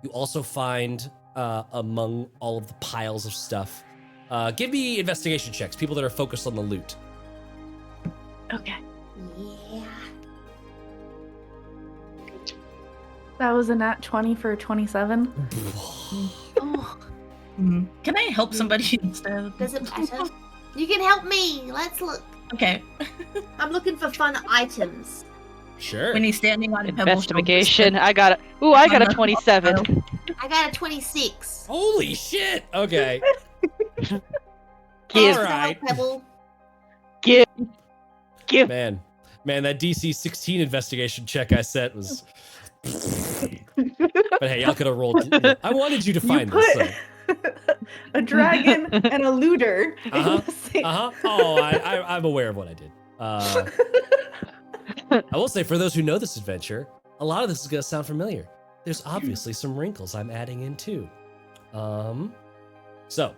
You also find among all of the piles of stuff. Give me investigation checks. People that are focused on the loot. Okay. Yeah. That was a nat 20 for 27. Oh, Can I help somebody instead? does it matter? You can help me. Let's look. Okay. I'm looking for fun items. Sure. When he's standing on Pebble Investigation. I got a 27. I got a 26. Holy shit. Okay. Give, Thanks All for the help, right. Pebble. give. Man, that DC 16 investigation check I set was. But hey, y'all could have rolled. I wanted you to find you this. put So. a dragon and a looter Uh-huh. in the same. Oh, I'm aware of what I did. I will say, for those who know this adventure, a lot of this is going to sound familiar. There's obviously some wrinkles I'm adding in too. So,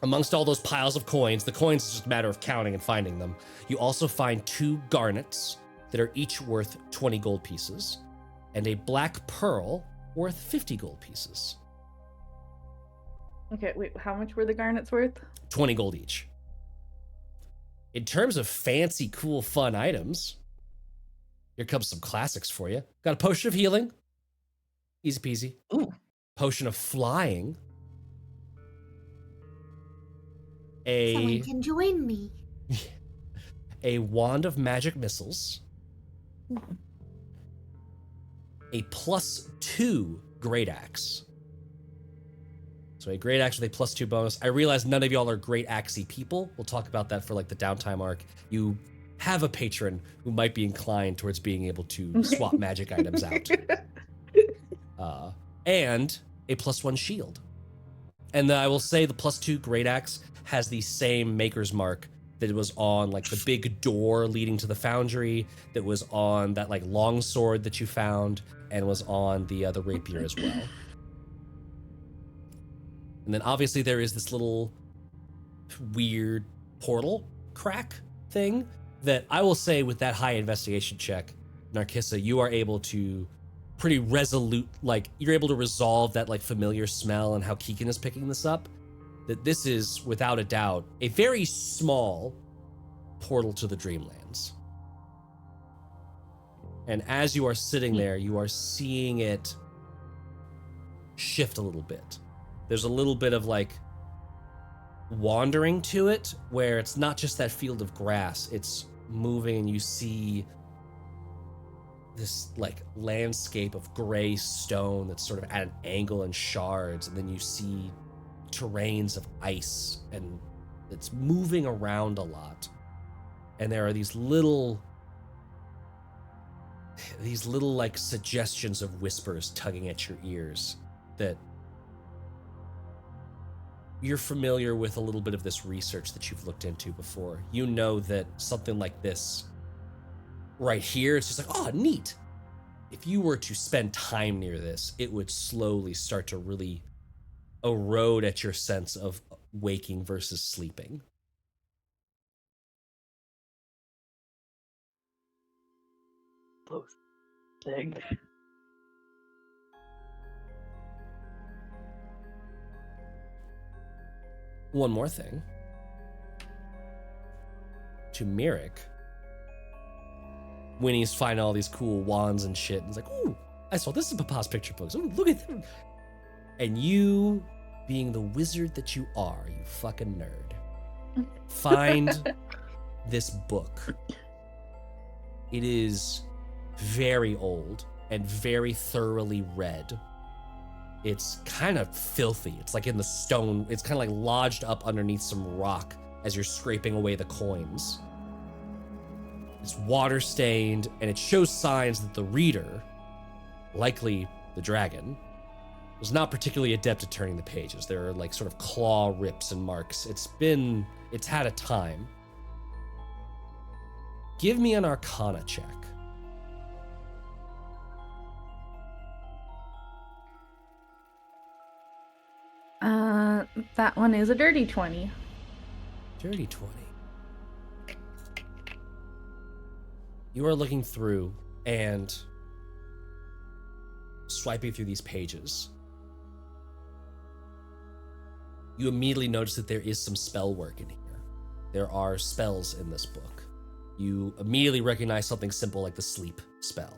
amongst all those piles of coins, the coins is just a matter of counting and finding them. You also find 2 garnets that are each worth 20 gold pieces, and a black pearl worth 50 gold pieces. Okay, wait, how much were the garnets worth? 20 gold each. In terms of fancy, cool, fun items, here comes some classics for you. Got a potion of healing. Easy peasy. Ooh. Potion of flying. Someone can join me. A wand of magic missiles. A +2 great axe. So a great axe with a +2 bonus. I realize none of y'all are great axey people. We'll talk about that for like the downtime arc. You have a patron who might be inclined towards being able to swap magic items out. And a +1 shield. And I will say the +2 great axe has the same maker's mark that was on like the big door leading to the foundry, that was on that like long sword that you found, and was on the rapier as well. And then obviously there is this little weird portal crack thing that I will say, with that high investigation check, Narkissa, you are able to pretty resolute, like you're able to resolve that like familiar smell and how Keegan is picking this up, that this is without a doubt a very small portal to the Dreamlands. And as you are sitting there, you are seeing it shift a little bit. There's a little bit of like wandering to it, where it's not just that field of grass, it's moving, and you see this like landscape of gray stone that's sort of at an angle and shards, and then you see terrains of ice, and it's moving around a lot. And there are these little like suggestions of whispers tugging at your ears that you're familiar with. A little bit of this research that you've looked into before. You know that something like this right here, it's just like, oh, neat. If you were to spend time near this, it would slowly start to really erode at your sense of waking versus sleeping. Thing. One more thing. To Miirik, when he's finding all these cool wands and shit, and he's like, ooh, I saw this in Papa's picture books. Ooh, look at them. And you, being the wizard that you are, you fucking nerd, find this book. It is very old and very thoroughly read. It's kind of filthy. It's like in the stone. It's kind of like lodged up underneath some rock as you're scraping away the coins. It's water stained, and it shows signs that the reader, likely the dragon, was not particularly adept at turning the pages. There are like sort of claw rips and marks. It's had a time. Give me an Arcana check. That one is a dirty 20. Dirty 20. You are looking through and swiping through these pages. You immediately notice that there is some spell work in here. There are spells in this book. You immediately recognize something simple like the sleep spell.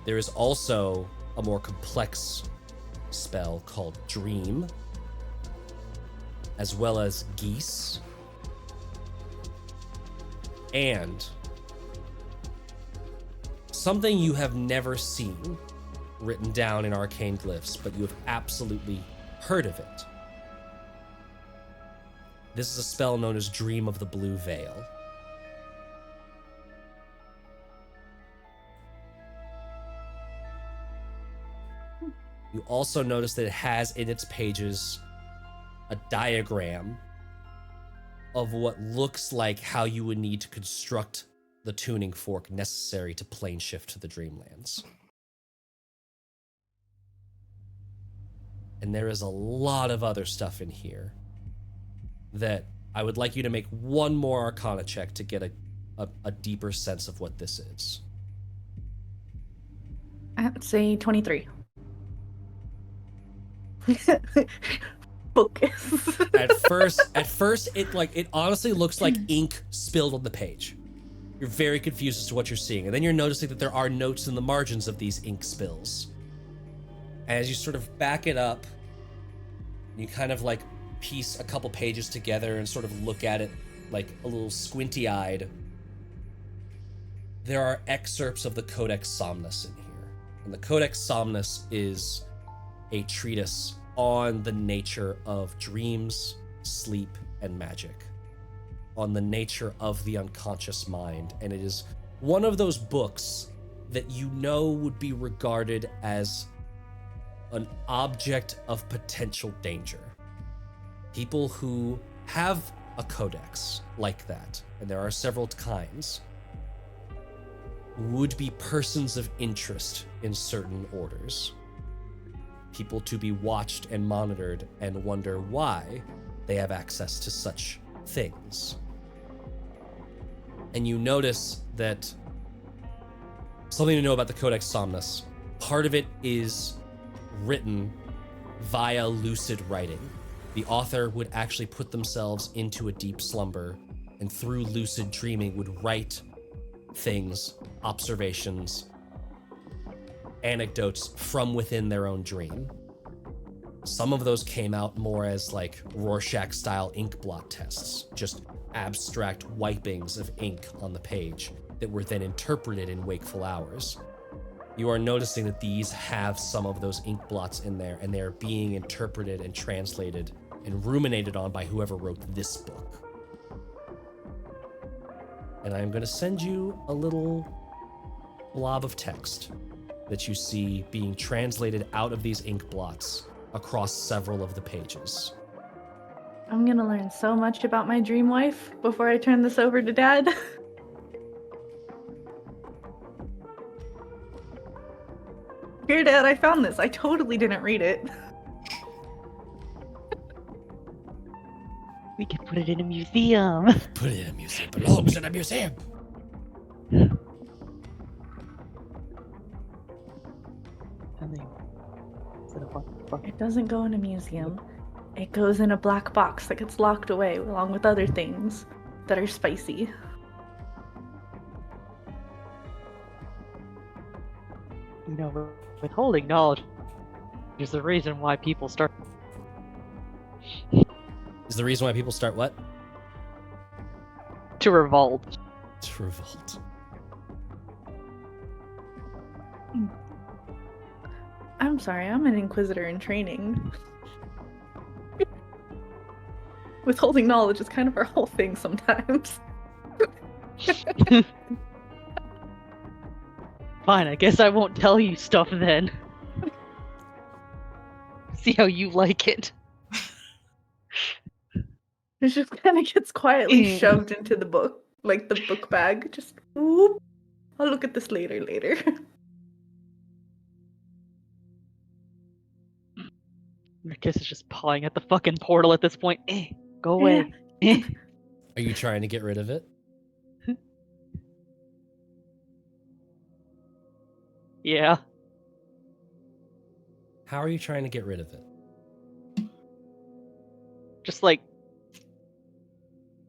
There is also a more complex spell called Dream, as well as Geese, and something you have never seen written down in arcane glyphs, but you have absolutely heard of it. This is a spell known as Dream of the Blue Veil. You also notice that it has in its pages a diagram of what looks like how you would need to construct the tuning fork necessary to plane shift to the Dreamlands. And there is a lot of other stuff in here that I would like you to make one more Arcana check to get a deeper sense of what this is. I'd say 23. Focus. At first, it honestly looks like ink spilled on the page. You're very confused as to what you're seeing, and then you're noticing that there are notes in the margins of these ink spills. As you sort of back it up, you kind of like piece a couple pages together and sort of look at it like a little squinty-eyed. There are excerpts of the Codex Somnus in here, and the Codex Somnus is a treatise on the nature of dreams, sleep, and magic, on the nature of the unconscious mind, and it is one of those books that you know would be regarded as an object of potential danger. People who have a codex like that, and there are several kinds, would be persons of interest in certain orders. People to be watched and monitored and wonder why they have access to such things. And you notice that something to know about the Codex Somnus, part of it is written via lucid writing. The author would actually put themselves into a deep slumber and through lucid dreaming would write things, observations, anecdotes from within their own dream. Some of those came out more as like Rorschach-style ink blot tests, just abstract wipings of ink on the page that were then interpreted in wakeful hours. You are noticing that these have some of those ink blots in there, and they're being interpreted and translated and ruminated on by whoever wrote this book. And I'm going to send you a little blob of text that you see being translated out of these ink blots across several of the pages. I'm gonna learn so much about my dream wife before I turn this over to Dad. Here, Dad, I found this. I totally didn't read it. We could put it in a museum. Put it in a museum. It belongs in a museum. It doesn't go in a museum. It goes in a black box that gets locked away along with other things that are spicy. You know, withholding knowledge is the reason why people start. Is the reason why people start what? To revolt. To revolt. I'm sorry, I'm an inquisitor in training. Withholding knowledge is kind of our whole thing sometimes. Fine, I guess I won't tell you stuff then. See how you like it. It just kind of gets quietly shoved into the book, like the book bag. Just, whoop. I'll look at this later. Narkissa is just pawing at the fucking portal at this point. Go away. Are you trying to get rid of it? Yeah. How are you trying to get rid of it? Just like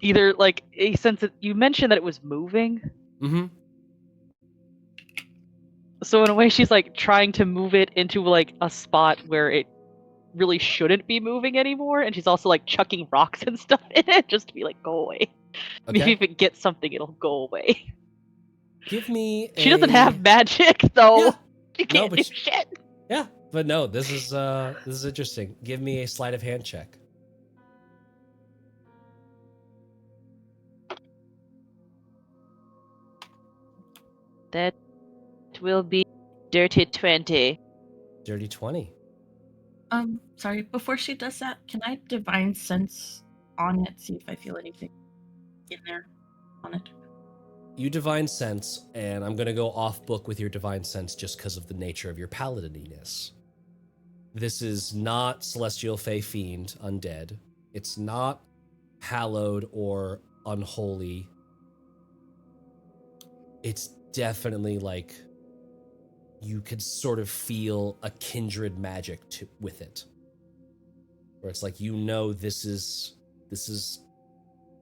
either like since you mentioned that it was moving. Mm-hmm. So in a way, she's like trying to move it into like a spot where it really shouldn't be moving anymore, and she's also like chucking rocks and stuff in it just to be like, go away. Maybe Okay. if it gets something, it'll go away. Give me She doesn't have magic though. Yeah. She can't but do she- shit. Yeah, but no, this is interesting. Give me a sleight of hand check. That will be dirty 20. Dirty 20. Sorry, before she does that, can I divine sense on it, see if I feel anything in there on it? You divine sense, and I'm gonna go off book with your divine sense just because of the nature of your paladininess. This is not celestial fey fiend undead. It's not hallowed or unholy. It's definitely like you could sort of feel a kindred magic with it, where it's like this is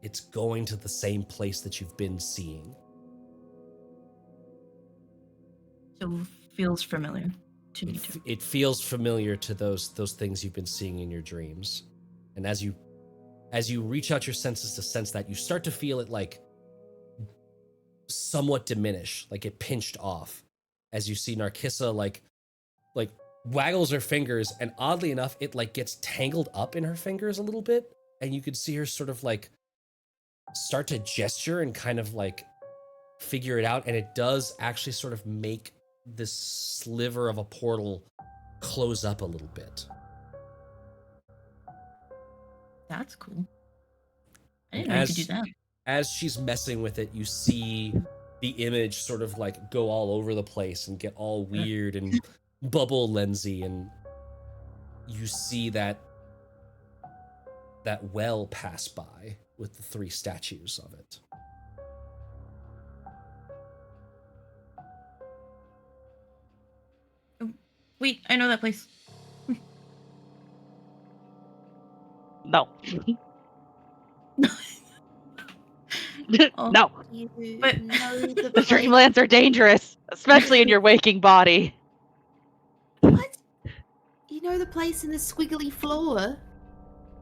it's going to the same place that you've been seeing. So feels familiar to me It, too. it feels familiar to those things you've been seeing in your dreams, and as you reach out your senses to sense that, you start to feel it like somewhat diminish, like it pinched off, as you see Narkissa like waggles her fingers, and oddly enough, it like gets tangled up in her fingers a little bit, and you could see her sort of like start to gesture and kind of like figure it out, and it does actually sort of make this sliver of a portal close up a little bit. That's cool. I didn't And know you could do that. As she's messing with it, you see the image sort of like go all over the place and get all weird and bubble lensy, and you see that well pass by with the 3 statues of it. Wait, I know that place. No. Oh. No. You But- know The place- dreamlands are dangerous, especially in your waking body. What? You know the place in the squiggly floor?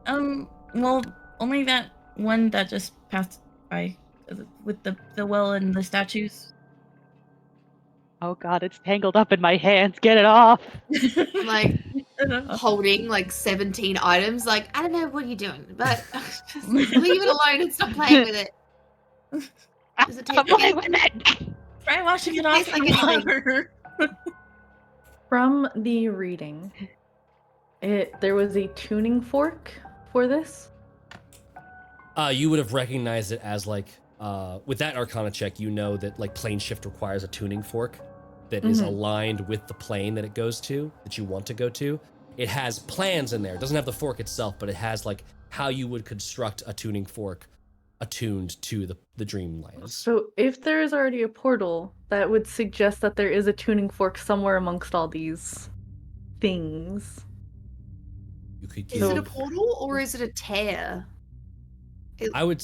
Well, only that one that just passed by with the well and the statues. Oh god, it's tangled up in my hands. Get it off. Like holding like 17 items. Like, I don't know what you're doing, but just leave it alone and stop playing with it. Does it I'm taste playing good? with it. Try washing it off Tastes like in anything. water. From the reading, there was a tuning fork for this. You would have recognized it as like with that Arcana check, you know that like plane shift requires a tuning fork that is aligned with the plane that it goes to, that you want to go to. It has plans in there. It doesn't have the fork itself, but it has like how you would construct a tuning fork attuned to the Dreamlands. So if there is already a portal, that would suggest that there is a tuning fork somewhere amongst all these things. You could Is use it a portal or is it a tear? I would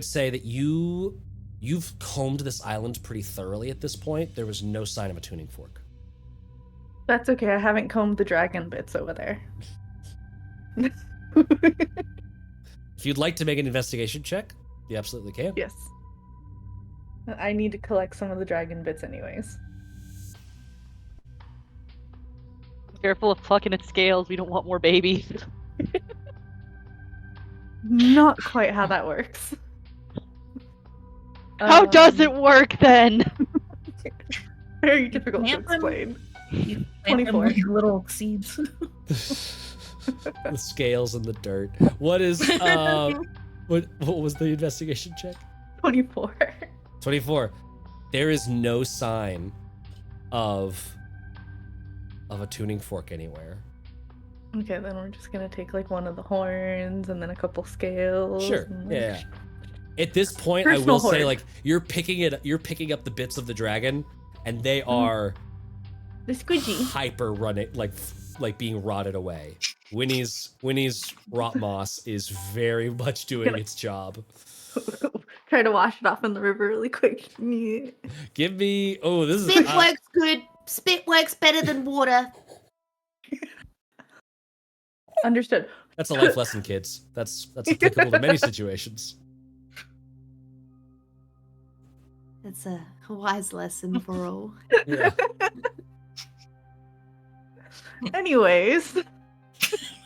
say that you've combed this island pretty thoroughly at this point. There was no sign of a tuning fork. That's okay, I haven't combed the dragon bits over there. If you'd like to make an investigation check, you absolutely can. Yes. I need to collect some of the dragon bits anyways. Careful of plucking its scales. We don't want more babies. Not quite how that works. How does it work then? Very difficult to Plant them. explain. You plant them 24. like little seeds. The scales and the dirt. What is what was the investigation check? 24. 24. There is no sign of a tuning fork anywhere. Okay, then we're just gonna take like one of the horns and then a couple scales. Sure. and, like, Yeah. At this point, I Personal will say, horn. like, you're picking up the bits of the dragon, and they are The squidgy. hyper running, like being rotted away. Winnie's rot moss is very much doing its job. Try to wash it off in the river really quick. Yeah. Give me this is This works good. spit works better than water. Understood. That's a life lesson, kids. That's applicable to many situations. That's a wise lesson for all. Yeah. Anyways,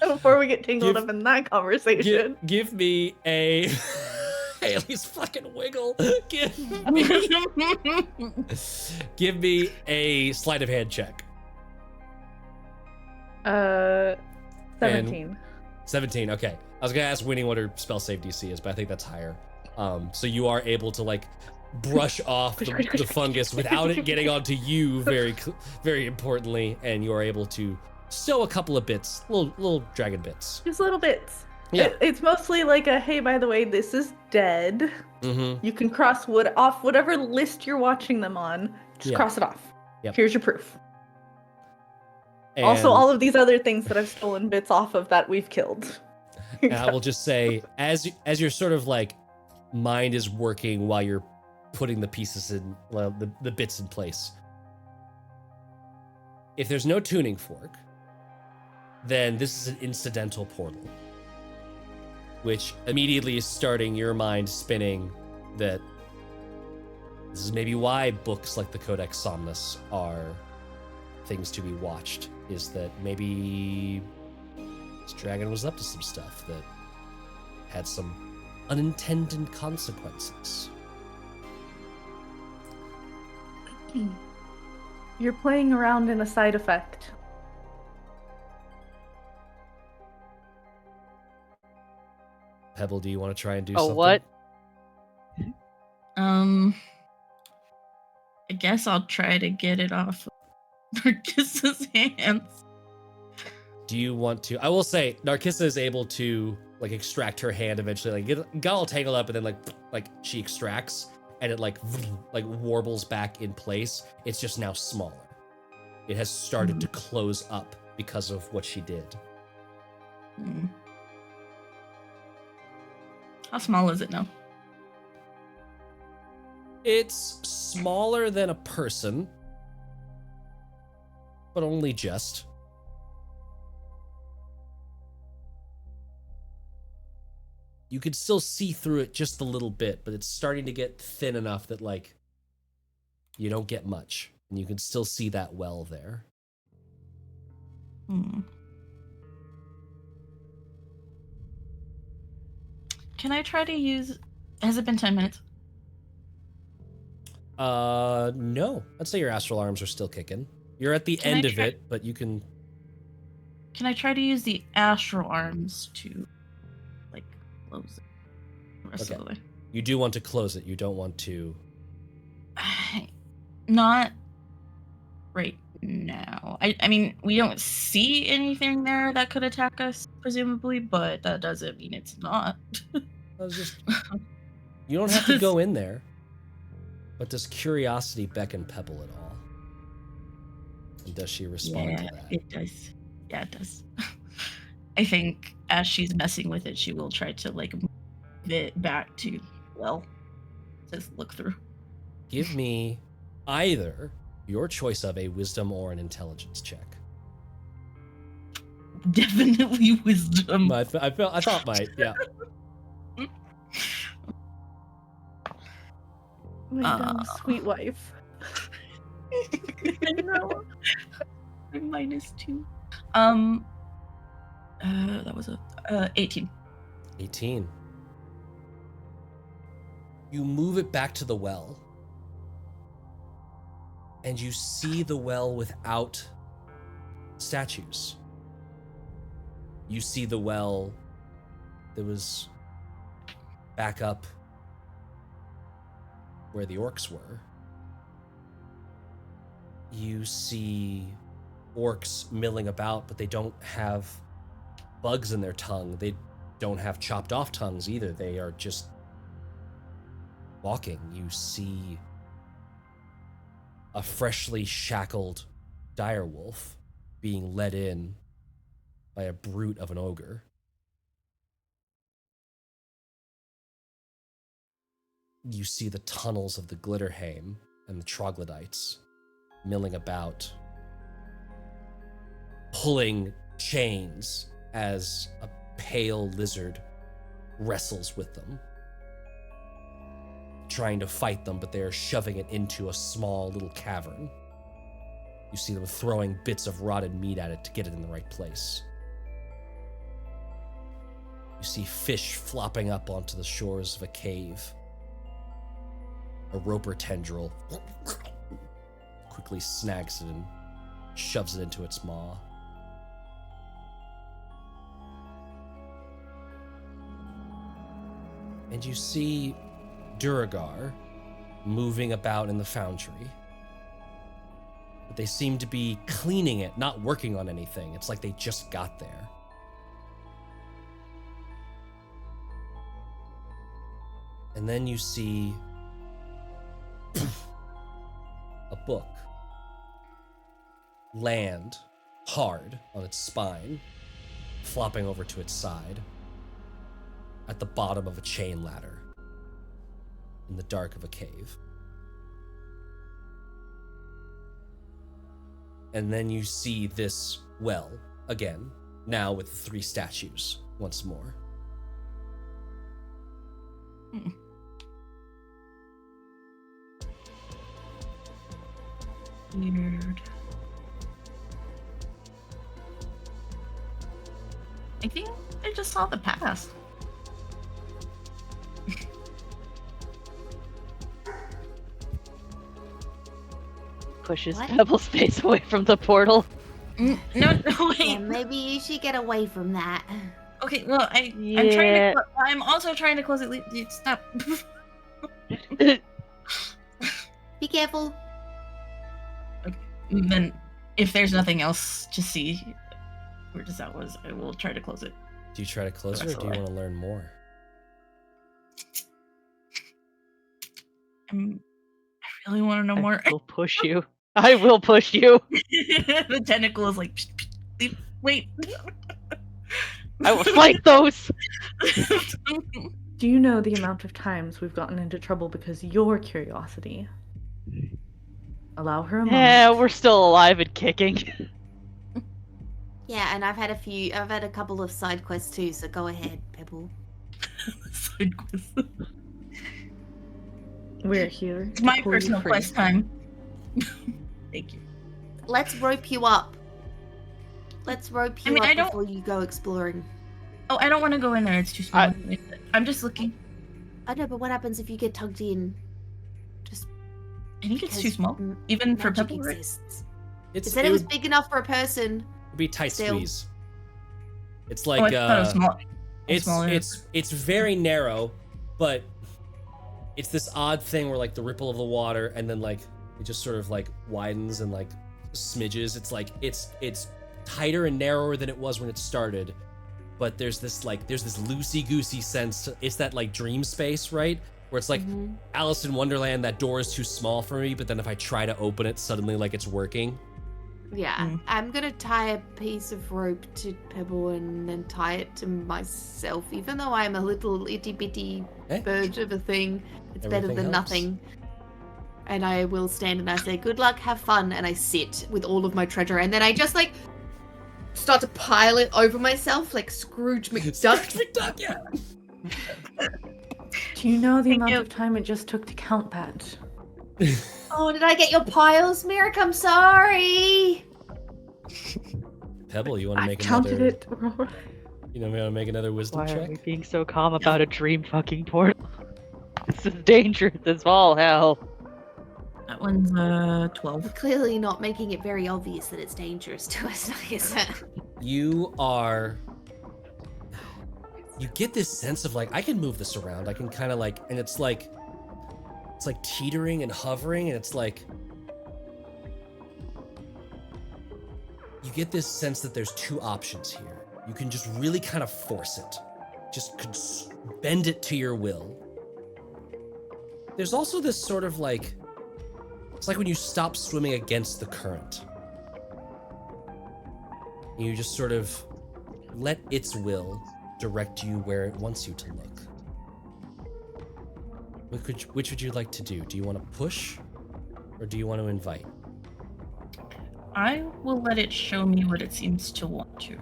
before we get tangled up in that conversation, Give me a Haley's fucking wiggle. Give me a sleight of hand check. 17. 17. Okay. I was gonna ask Winnie what her spell save DC is, but I think that's higher. So you are able to like brush off the fungus without it getting onto you. Very importantly, and you are able to stow a couple of bits, little dragon bits. Just little bits. Yeah. It's mostly like a, hey, by the way, this is dead. Mm-hmm. You can cross off whatever list you're watching them on. Just cross it off. Yep. Here's your proof. And, Also, all of these other things that I've stolen bits off of that we've killed. and I will just say, as your sort of like mind is working while you're putting the pieces in, well, the bits in place. If there's no tuning fork, then this is an incidental portal, which immediately is starting your mind spinning that this is maybe why books like the Codex Somnus are things to be watched, is that maybe this dragon was up to some stuff that had some unintended consequences. You're playing around in a side effect. Pebble, do you want to try and do Oh, something? what? I guess I'll try to get it off of Narkissa's hands. Do you want to? I will say, Narkissa is able to like extract her hand eventually, like got all tangled up, and then like she extracts, and it like warbles back in place. It's just now smaller. It has started to close up because of what she did. How small is it now? It's smaller than a person, but only just. You could still see through it just a little bit, but it's starting to get thin enough that like you don't get much, and you can still see that well there. Can I try to use... Has it been 10 minutes? No. I'd say your astral arms are still kicking. You're at the end of it, but you can... Can I try to use the astral arms to, like, close it the rest of the way? You do want to close it. You don't want to... Not right now. I mean, we don't see anything there that could attack us, presumably, but that doesn't mean it's not. You don't have to go in there. But does curiosity beckon Pebble at all? And does she respond to that? It does. Yeah, it does. I think as she's messing with it, she will try to, like, move it back to, well, just look through. Give me either your choice of a wisdom or an intelligence check. Definitely wisdom. I thought might, yeah. My dumb sweet wife. I know. I'm -2. That was a 18. 18. You move it back to the well, and you see the well without statues. You see the well that was back up where the orcs were. You see orcs milling about, but they don't have bugs in their tongue. They don't have chopped off tongues either. They are just walking. You see a freshly shackled direwolf being led in by a brute of an ogre. You see the tunnels of the Glitterhame and the troglodytes milling about, pulling chains as a pale lizard wrestles with them, trying to fight them, but they're shoving it into a small little cavern. You see them throwing bits of rotted meat at it to get it in the right place. You see fish flopping up onto the shores of a cave. A roper tendril quickly snags it and shoves it into its maw. And you see Duragar moving about in the foundry. But they seem to be cleaning it, not working on anything. It's like they just got there. And then you see a book land hard on its spine, flopping over to its side at the bottom of a chain ladder in the dark of a cave. And then you see this well again, now with 3 statues once more. Weird. I think I just saw the past. Pushes What? Pebble's face away from the portal. No, wait. Yeah, maybe you should get away from that. Okay, well, I'm Yeah. trying to. I'm also trying to close it. Stop. Be careful. Then, if there's nothing else to see, where does that was? I will try to close it. Do you try to close it, or do you want to learn more? I really want to know more. I will push you. I will push you. The tentacle is like, wait. I will fight those. Do you know the amount of times we've gotten into trouble because of your curiosity? Allow her a moment. Yeah, we're still alive and kicking. Yeah, and I've had a couple of side quests too, so go ahead, Pebble. Side quest. We're here. It's to my pull you personal free. quest time. Thank you. Let's rope you up. Let's rope you I mean, I up don't- before you go exploring. Oh, I don't want to go in there. It's too small. I'm just looking. I know, but what happens if you get tugged in? I think it's too Because small, even for magic Pebble. Right? exists. It It said it was would big enough for a person. be a tight still. squeeze. It's Oh, like I thought it was small. it's smaller. it's very narrow, but it's this odd thing where like the ripple of the water and then like it just sort of like widens and like smidges. It's like it's tighter and narrower than it was when it started, but there's this loosey-goosey sense. It's that like dream space, right? Where it's like Mhm. Alice in Wonderland, that door is too small for me, but then if I try to open it, suddenly like it's working. Yeah, Mm. I'm gonna tie a piece of rope to Pebble and then tie it to myself. Even though I'm a little itty bitty Eh? bird of a thing, it's better Everything than helps. nothing. And I will stand and I say, "Good luck, have fun," and I sit with all of my treasure, and then I just like start to pile it over myself like Scrooge McDuck. Yeah. Do you know the Thank amount you. of time it just took to count that? Oh, did I get your piles, Miirik? I'm sorry. Pebble, you want to I make counted another? it. Aurora. You know, want to make another wisdom Why are check? we being so calm about a dream fucking portal? This is dangerous as all hell. That one's 12. We're clearly not making it very obvious that it's dangerous to us, is it? You get this sense of like, I can move this around. I can kind of like, and it's like teetering and hovering, and it's like, you get this sense that there's 2 options here. You can just really kind of force it, just bend it to your will. There's also this sort of like, it's like when you stop swimming against the current. You just sort of let its will direct you where it wants you to look. Which would you like to do? Do you want to push, or do you want to invite? I will let it show me what it seems to want to.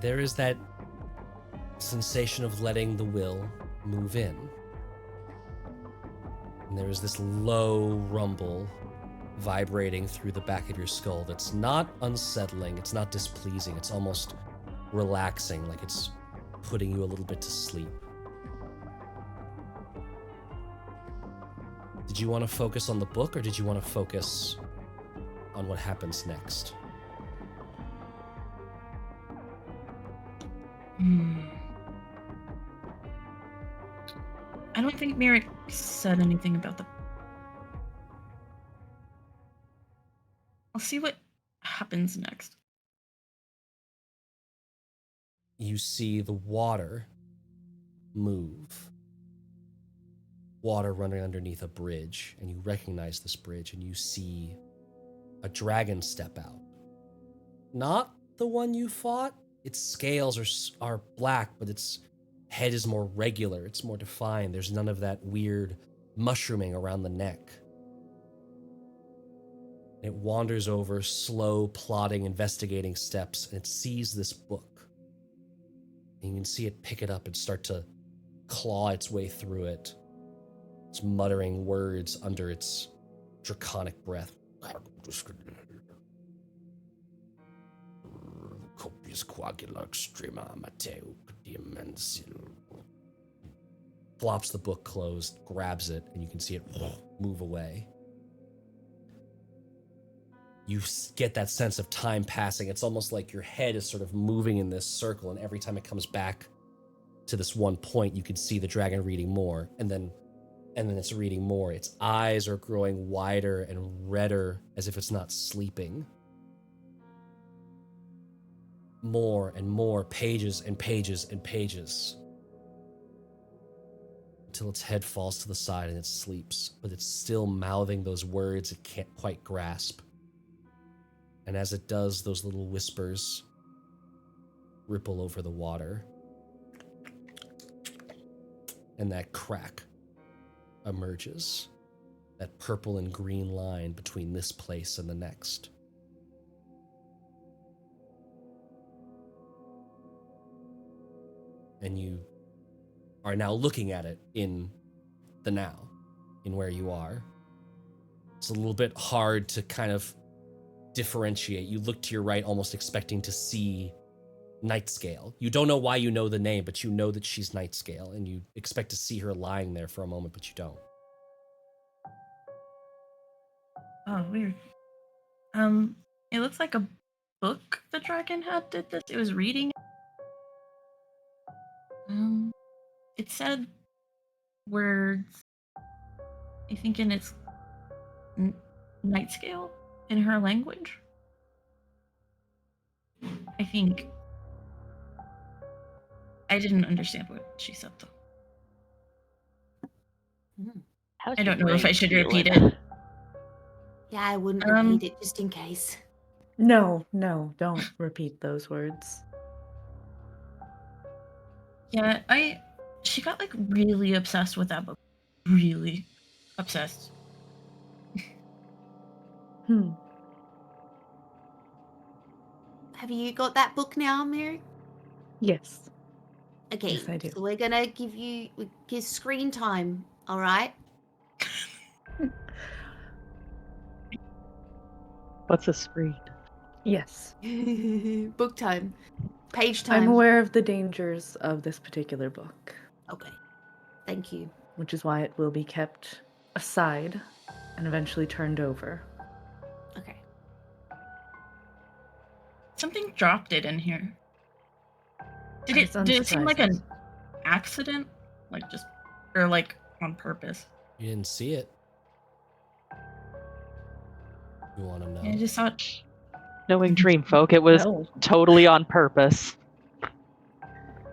There is that sensation of letting the will move in. And there is this low rumble vibrating through the back of your skull that's not unsettling, it's not displeasing, it's almost relaxing, like it's putting you a little bit to sleep. Did you want to focus on the book, or did you want to focus on what happens next? I don't think Miirik said anything about the... I'll see what happens next. You see the water move. Water running underneath a bridge, and you recognize this bridge, and you see a dragon step out. Not the one you fought. Its scales are black, but its head is more regular. It's more defined. There's none of that weird mushrooming around the neck. It wanders over, slow, plodding, investigating steps, and it sees this book. And you can see it pick it up and start to claw its way through it. It's muttering words under its draconic breath. Flops the book closed, grabs it, and you can see it move away. You get that sense of time passing. It's almost like your head is sort of moving in this circle, and every time it comes back to this one point, you can see the dragon reading more, and then it's reading more. Its eyes are growing wider and redder, as if it's not sleeping. More and more pages and pages and pages, until its head falls to the side and it sleeps, but it's still mouthing those words it can't quite grasp. And as it does, those little whispers ripple over the water. And that crack emerges. That purple and green line between this place and the next. And you are now looking at it in the now, in where you are. It's a little bit hard to kind of differentiate. You look to your right, almost expecting to see Nightscale. You don't know why you know the name, but you know that she's Nightscale, and you expect to see her lying there for a moment, but you don't. Oh, weird. It looks like a book the dragon had did this. It was reading. It said words, I think in its Nightscale, in her language. I think. I didn't understand what she said, though. How's I your don't know if I brain should feeling? repeat it. Yeah, I wouldn't repeat it just in case. No, don't repeat those words. Yeah, she got like really obsessed with that book. Really obsessed. Have you got that book now, Miirik? Yes. Okay, Yes, I do. so we're gonna give screen time, all right? What's a screen? Yes. Book time. Page time. I'm aware of the dangers of this particular book, Okay. Thank you. which is why it will be kept aside and eventually turned over. Okay. Something dropped it in here. Did It's it seem like an unsurprising. accident? Like just, or like on purpose? You didn't see it. You want to know? Yeah, I just thought. Knowing Dream Folk, it was No. totally on purpose.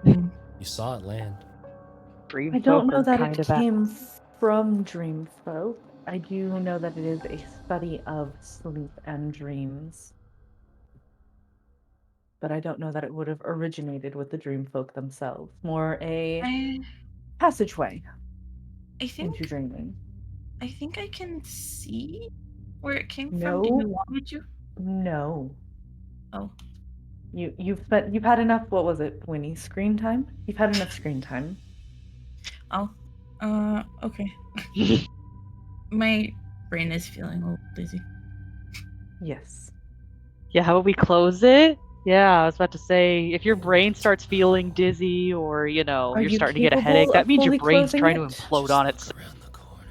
You saw it land. Dream I don't Folk know are that kind it of came from Dreamfolk. I do know that it is a study of sleep and dreams. But I don't know that it would have originated with the Dreamfolk themselves. More a I passageway think into dreaming. I think I can see where it came No. from. Do you want me to? No. Oh. You've had enough. What was it, Winnie? Screen time? You've had enough screen time. Oh. Okay. My brain is feeling a little dizzy. Yes. Yeah, how about we close it? Yeah, I was about to say, if your brain starts feeling dizzy or, you know, Are you're you starting to get a capable headache, that of means your fully brain's closing trying to it? implode Just on look itself. around the corner.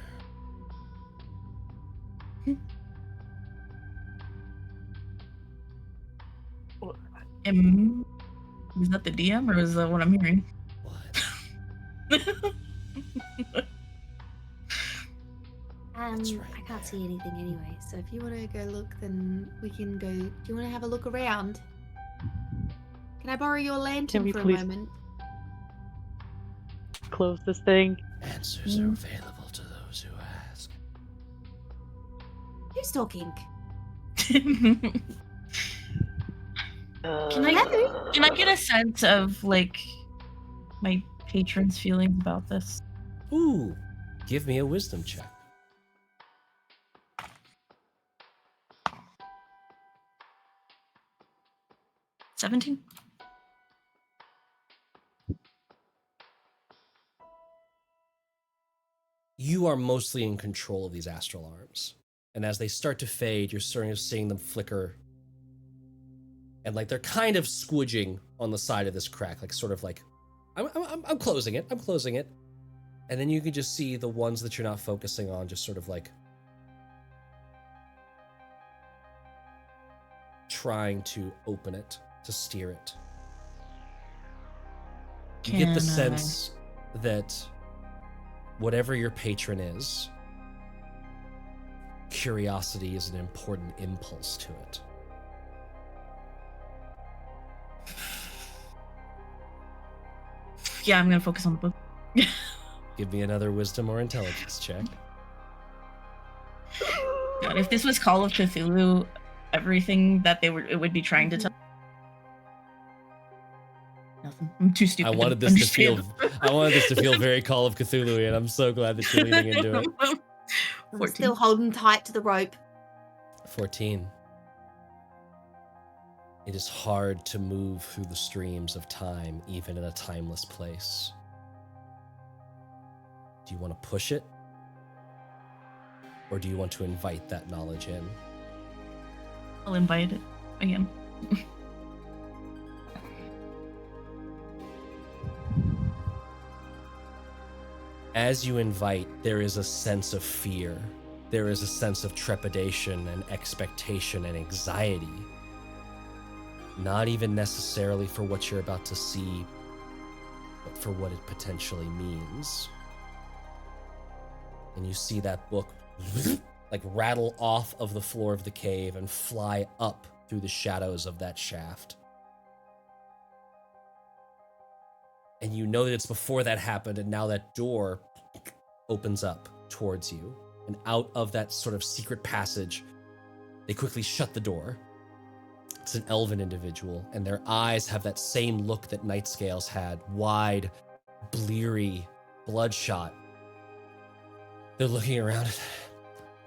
Is that the DM or is that what I'm hearing? What? That's right I can't there. see anything anyway, so if you want to go look, then we can go. Do you want to have a look around? Can I borrow your lantern we for please- a moment? Close this thing. Answers are available to those who ask. Who's talking? Can I get a sense of like my patron's feelings about this? Ooh, give me a wisdom check. 17? You are mostly in control of these astral arms. And as they start to fade, you're starting to seeing them flicker. And like they're kind of squidging on the side of this crack, like sort of like, I'm closing it, I'm closing it. And then you can just see the ones that you're not focusing on just sort of like trying to open it, to steer it. You get the Can I- sense that whatever your patron is, curiosity is an important impulse to it. Yeah, I'm gonna focus on the book. Give me another wisdom or intelligence check. God, if this was Call of Cthulhu, everything that it would be trying to tell. Nothing. I'm too stupid. I wanted this to feel very Call of Cthulhu, and I'm so glad that you're leaning into it. I'm 14. still holding tight to the rope. 14. It is hard to move through the streams of time, even in a timeless place. Do you want to push it? Or do you want to invite that knowledge in? I'll invite it again. As you invite, there is a sense of fear. There is a sense of trepidation and expectation and anxiety. Not even necessarily for what you're about to see, but for what it potentially means. And you see that book like rattle off of the floor of the cave and fly up through the shadows of that shaft. And you know that it's before that happened, and now that door opens up towards you. And out of that sort of secret passage, they quickly shut the door. It's an elven individual, and their eyes have that same look that Nightscale's had, wide, bleary, bloodshot. They're looking around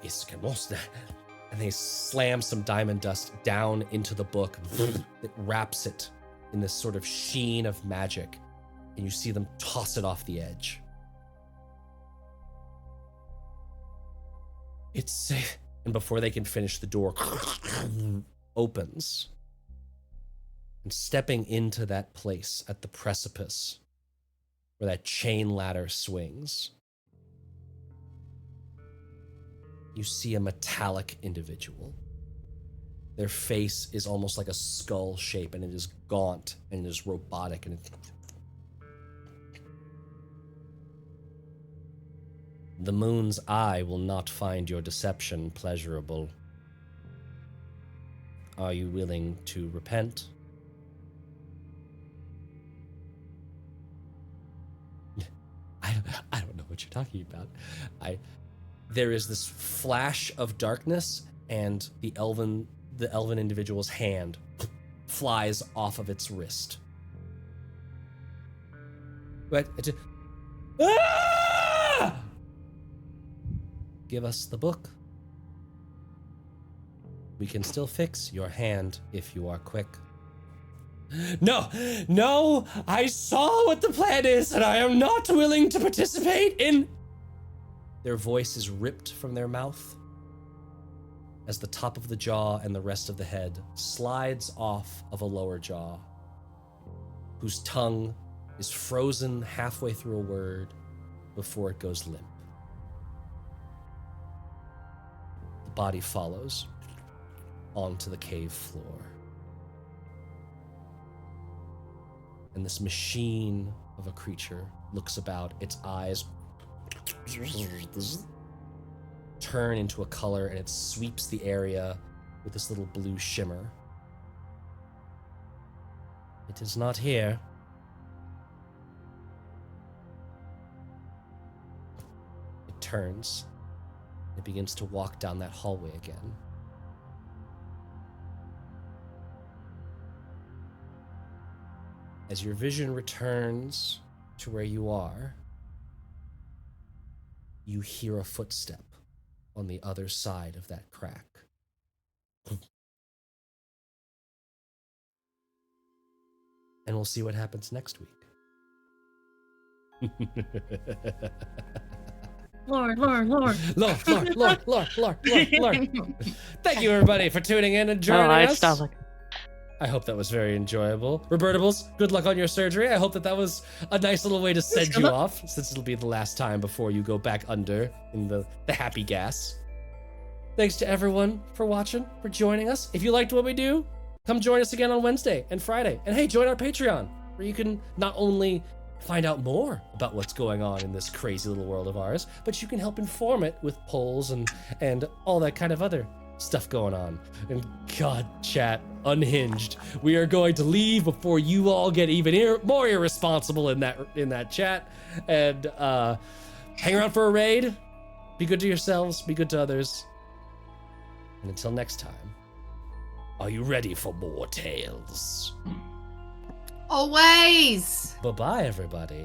and they slam some diamond dust down into the book that wraps it in this sort of sheen of magic, and you see them toss it off the edge. It's safe. And before they can finish, the door opens. And stepping into that place at the precipice where that chain ladder swings, you see a metallic individual. Their face is almost like a skull shape, and it is gaunt and it is robotic, and the moon's eye will not find your deception pleasurable. Are you willing to repent? I don't know what you're talking about. There is this flash of darkness, and the elven individual's hand flies off of its wrist. But give us the book, we can still fix your hand if you are quick. No, I saw what the plan is, and I am not willing to participate in... Their voice is ripped from their mouth as the top of the jaw and the rest of the head slides off of a lower jaw, whose tongue is frozen halfway through a word before it goes limp. The body follows onto the cave floor. And this machine of a creature looks about, its eyes turn into a color, and it sweeps the area with this little blue shimmer. It is not here. It turns. It begins to walk down that hallway again. As your vision returns to where you are, you hear a footstep on the other side of that crack. And we'll see what happens next week. Lord. Lord. Thank you, everybody, for tuning in and joining us. I hope that was very enjoyable. Robertables, good luck on your surgery. I hope that was a nice little way to send you off, since it'll be the last time before you go back under in the happy gas. Thanks to everyone for watching, for joining us. If you liked what we do, come join us again on Wednesday and Friday. And hey, join our Patreon, where you can not only find out more about what's going on in this crazy little world of ours, but you can help inform it with polls and all that kind of other stuff going on. And God, chat, unhinged. We are going to leave before you all get even more irresponsible in that chat. And hang around for a raid. Be good to yourselves. Be good to others. And until next time, are you ready for more tales? Always. Bye-bye, everybody.